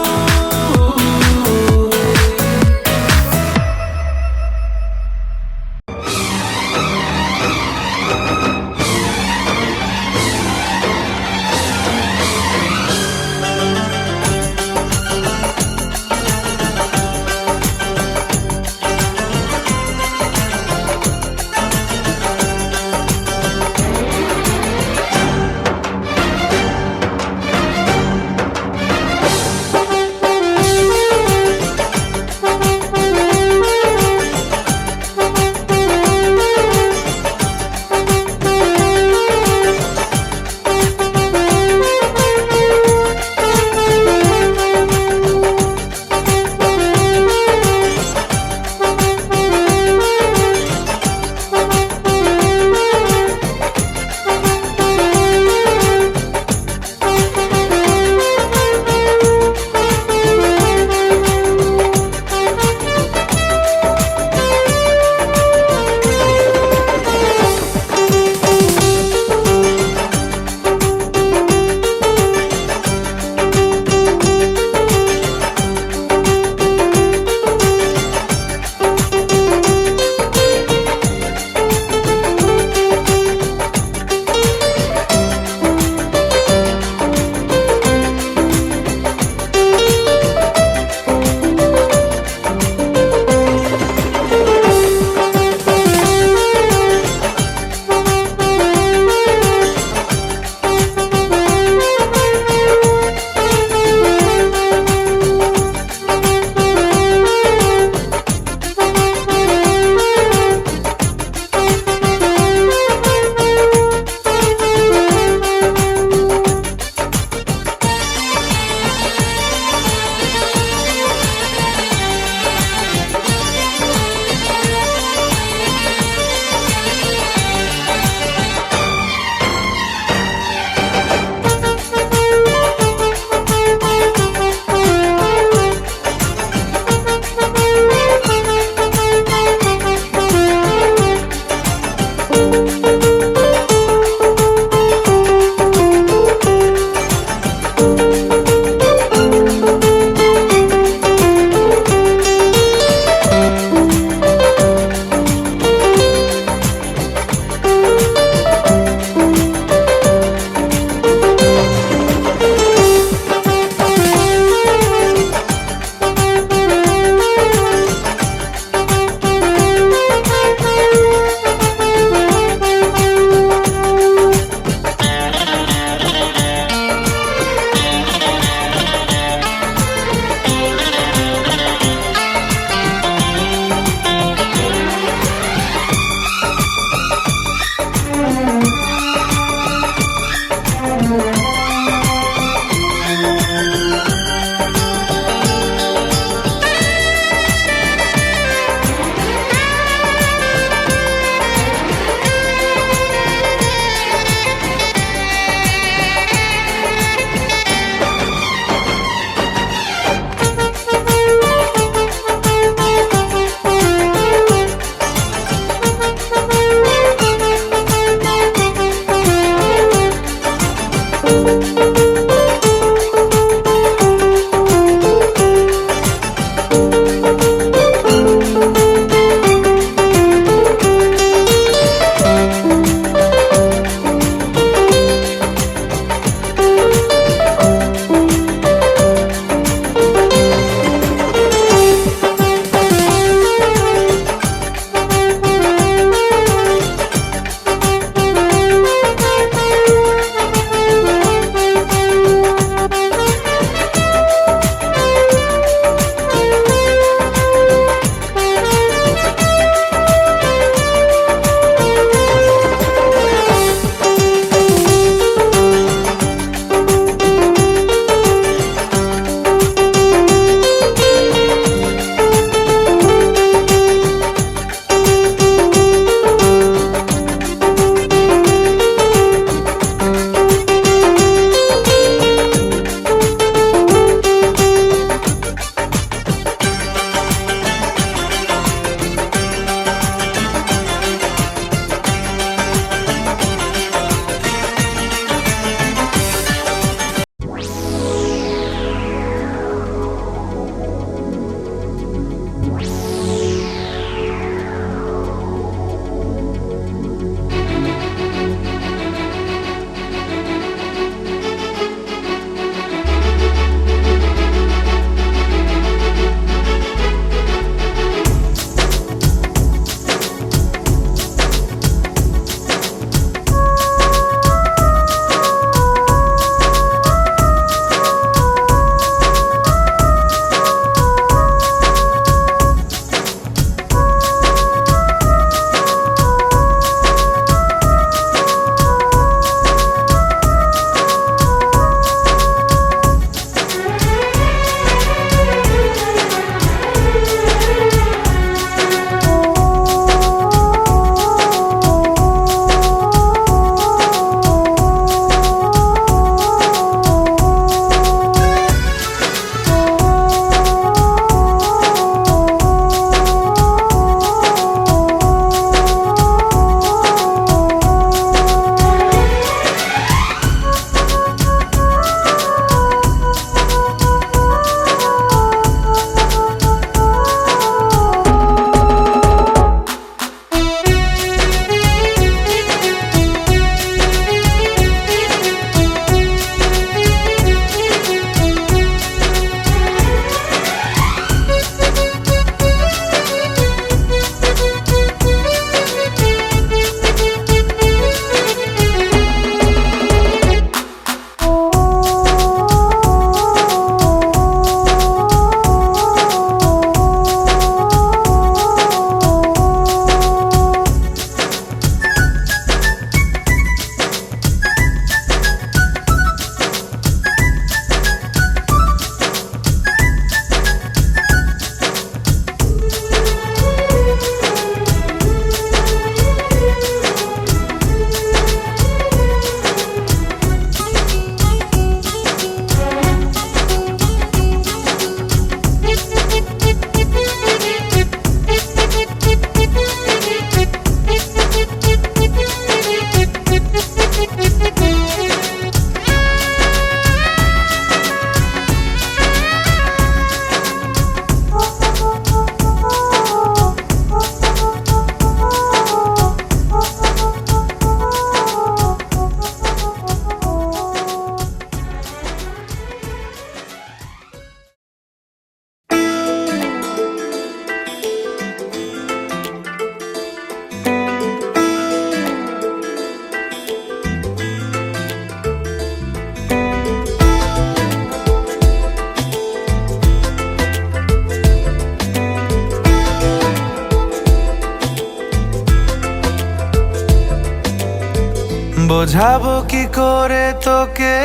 বোঝাবো কি করে তোকে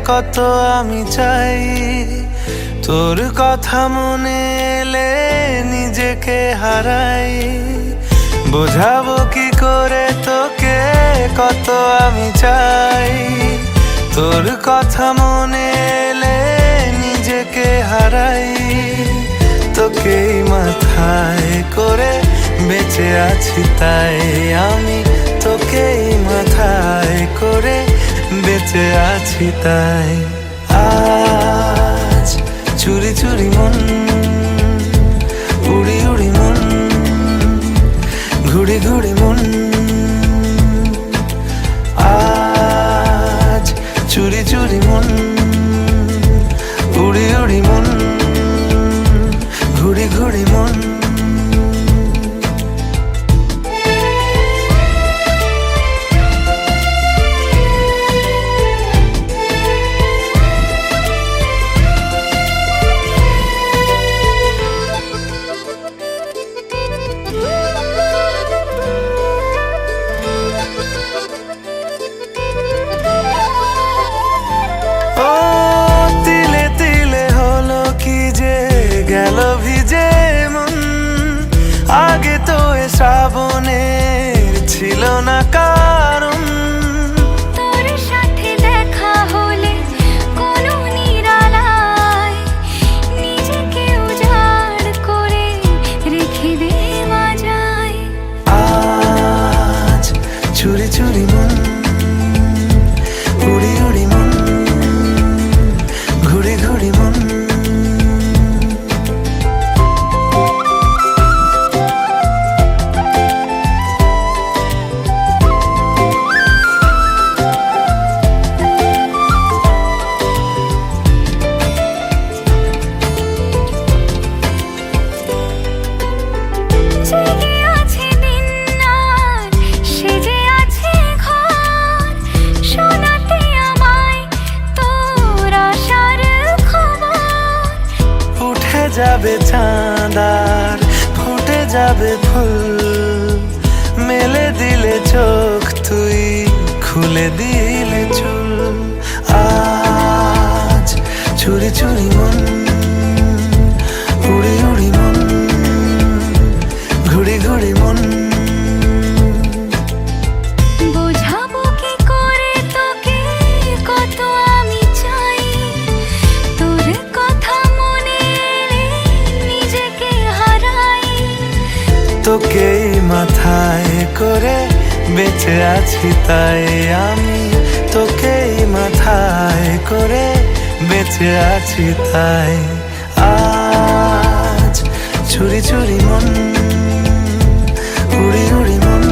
কত আমি চাই, তোর কথা মনে এলে নিজেকে হারাই। বোঝাবো কি করে তোকে কত আমি চাই, তোর কথা মনে এলে নিজেকে হারাই। তোকেই মাথায় করে বেঁচে আছি তাই আমি, তোকেই মাথায় করে বেঁচে আছি তাই। আজ চুরি চুরি মন, উড়ি উড়ি মন, ঘুড়ি ঘুড়ি মন। আজ চুরি চুরি মন, উড়ি উড়ি মন, ঘুড়ি ঘুড়ি মন। আগে তো এ শ্রাবণের ছিল না কারণ, তোর সাথে দেখা হলে কোনো নিরালায় নিজেকে উজাড় করে রেখে দেওয়া যায়। আজ চুরি চুরি মন, উড়ি উড়ি মন, ঘুড়ি ঘুড়ি মন। জেগে আছে দিন রাত, সেজে আছে ঘর, শোনাতে আমায় তোর আশার খবর। উঠে যাবে চাঁদ আর ফুটে যাবে ফুল, মেলে দিলে চোখ তুই খুলে দিলে চুল। আজ চুরি চুরি মন, উড়ি উড়ি মন, ঘুড়ি ঘুড়ি মন। বোঝাবো কি করে তোকে কত আমি চাই, তোর কথা মনে এলে নিজেকে হারাই। তোকেই মাথায় করে বেঁচে আছি তাই আমি, তোকেই মাথায় করে বেঁচে আছি তাই। আজ চুরি চুরি মন, উড়ি উড়ি মন,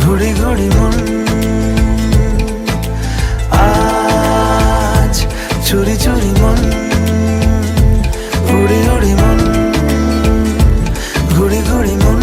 ঘুড়ি ঘুড়ি মন। আজ চুরি চুরি মন, উড়ি উড়ি মন, ঘুড়ি ঘুড়ি মন।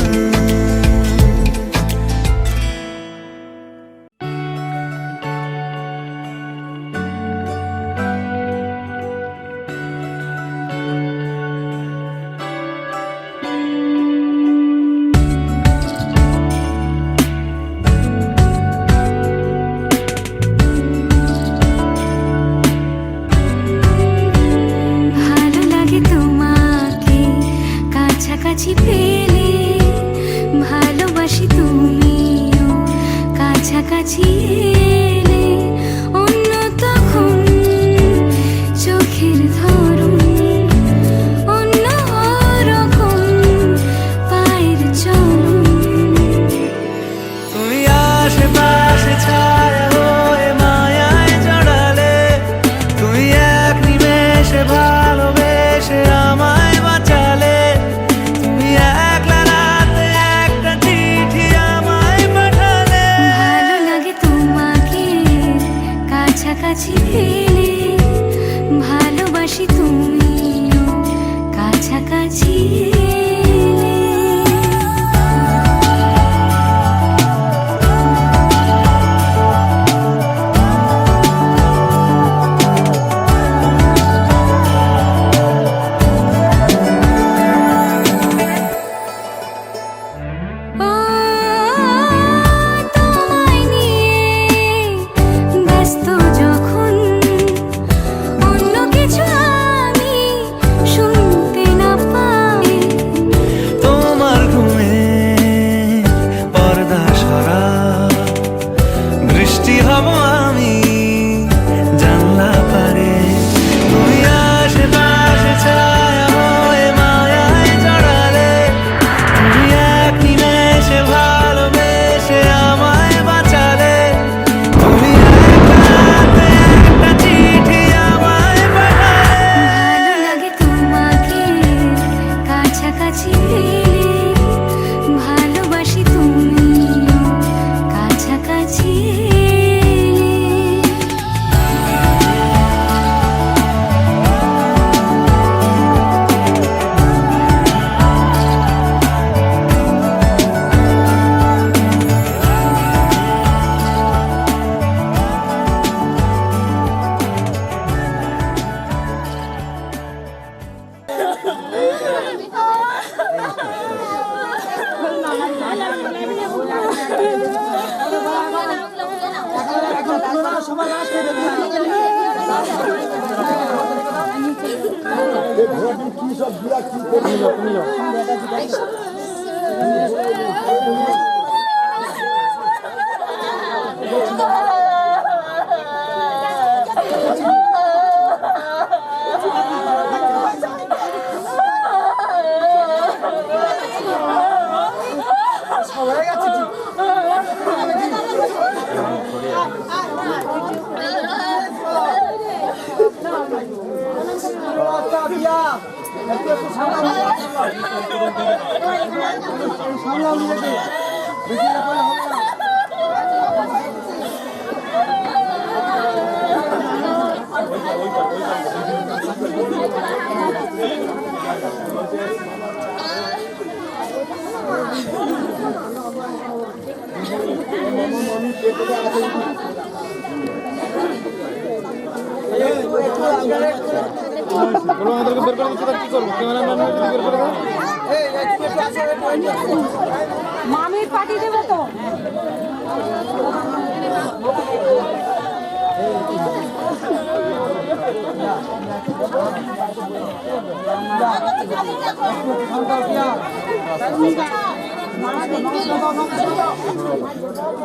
মামির পার্টি দেবো তো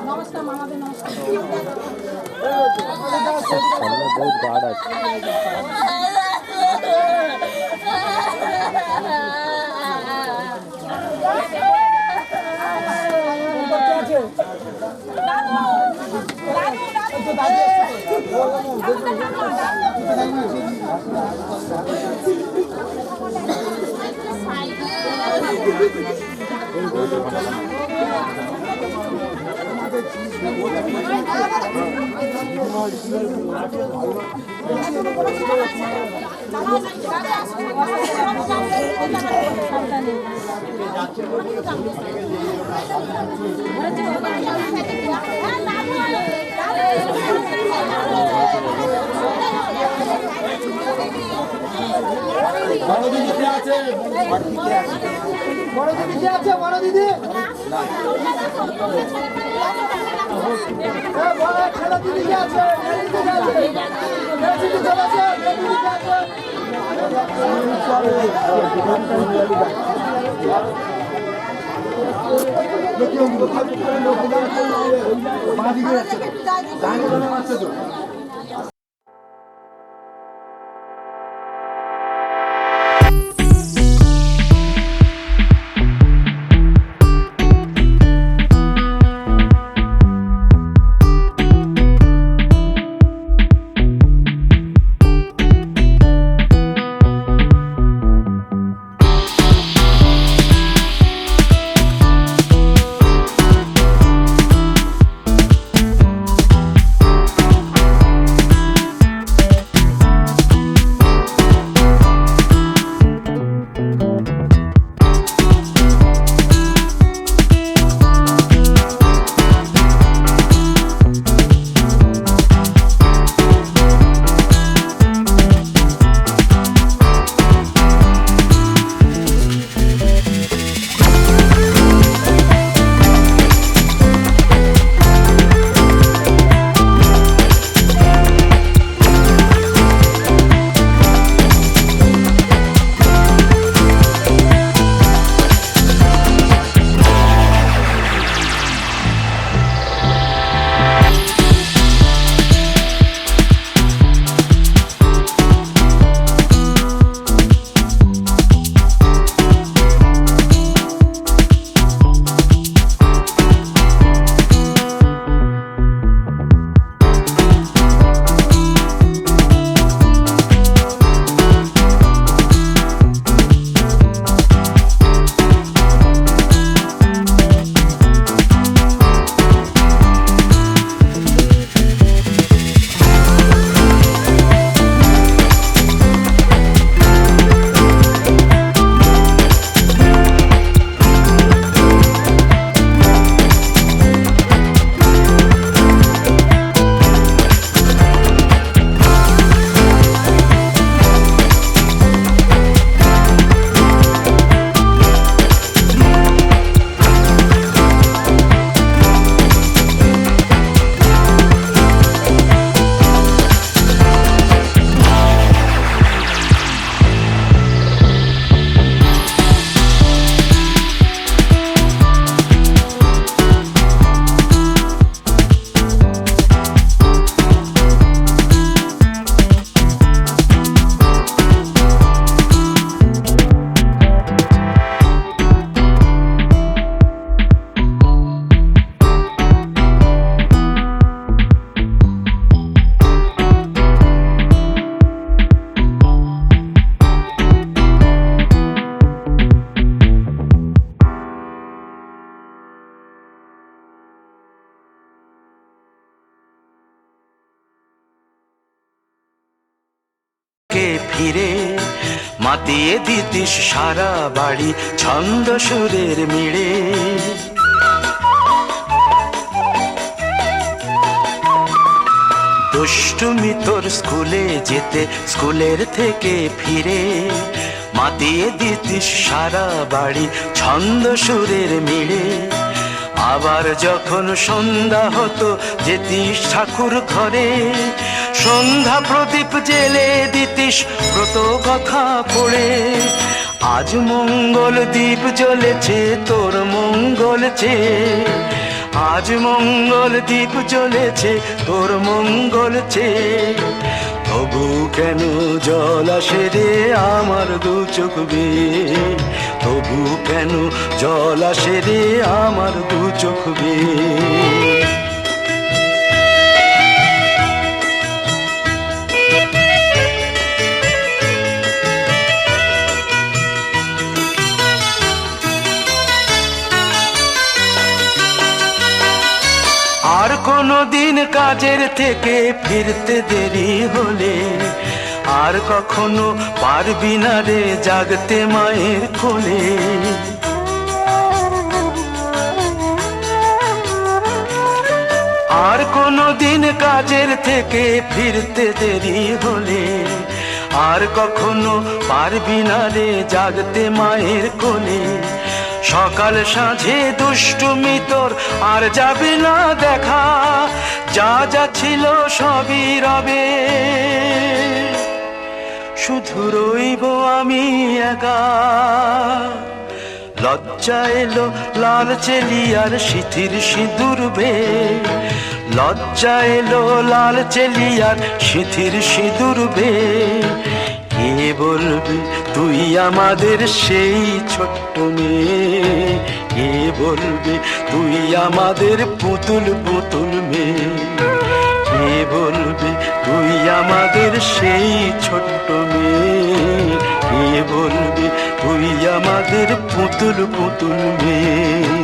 নমস্কার মামাদের নমস্কার বহুত গার্ড আছে বড় দিদি কে আছে? বড় দিদি কে আছে? বড় দিদি বড় ছেলে দিদি কে আছে? দিদি কে আছে? ফিরে মাতিয়ে দিতিস সারা বাড়ি ছন্দ সুরের মিড়ে। দুষ্টুমি তোর স্কুলে যেতে স্কুলের থেকে ফিরে মাতিয়ে দিতিস সারা বাড়ি ছন্দ সুরের মিড়ে। আবার যখন সন্ধ্যা হতো যেতিস ঠাকুর ঘরে সন্ধ্যা প্রদীপ জেলে দিতিস ব্রত কথা পড়ে। আজ মঙ্গল দ্বীপ জ্বলেছে তোর মঙ্গল চেয়ে, আজ মঙ্গল দ্বীপ জ্বলেছে তোর মঙ্গল চেয়ে। তবু কেন জল আসে রে আমার দু চোখ বেয়ে, তবু কেন জল আসে রে আমার দু চোখ বেয়ে। আর কোনো দিন কাজের থেকে ফিরতে দেরি হলে আর কখনো পারবি না রে জাগতে মায়ের কোলে। আর কোনো দিন কাজের থেকে ফিরতে দেরি হলে আর কখনো পারবি না রে জাগতে মায়ের কোলে। সকাল সাঁঝে দুষ্টুমি তোর আর যাবে না দেখা, যা যা ছিল সবই রবে, শুধু রইব আমি একা। লজ্জা এলো লাল চেলিয়ার সিথির সিঁদুর বে, লজ্জা এলো লাল চেলিয়ার সিথির সিঁদুর বে। কে বলবে তুই আমাদের সেই ছোট্ট মেয়ে, কে বলবে তুই আমাদের পুতুল পুতুল মেয়ে, কে বলবে তুই আমাদের সেই ছোট্ট মেয়ে, কে বলবে তুই আমাদের পুতুল পুতুল মেয়ে।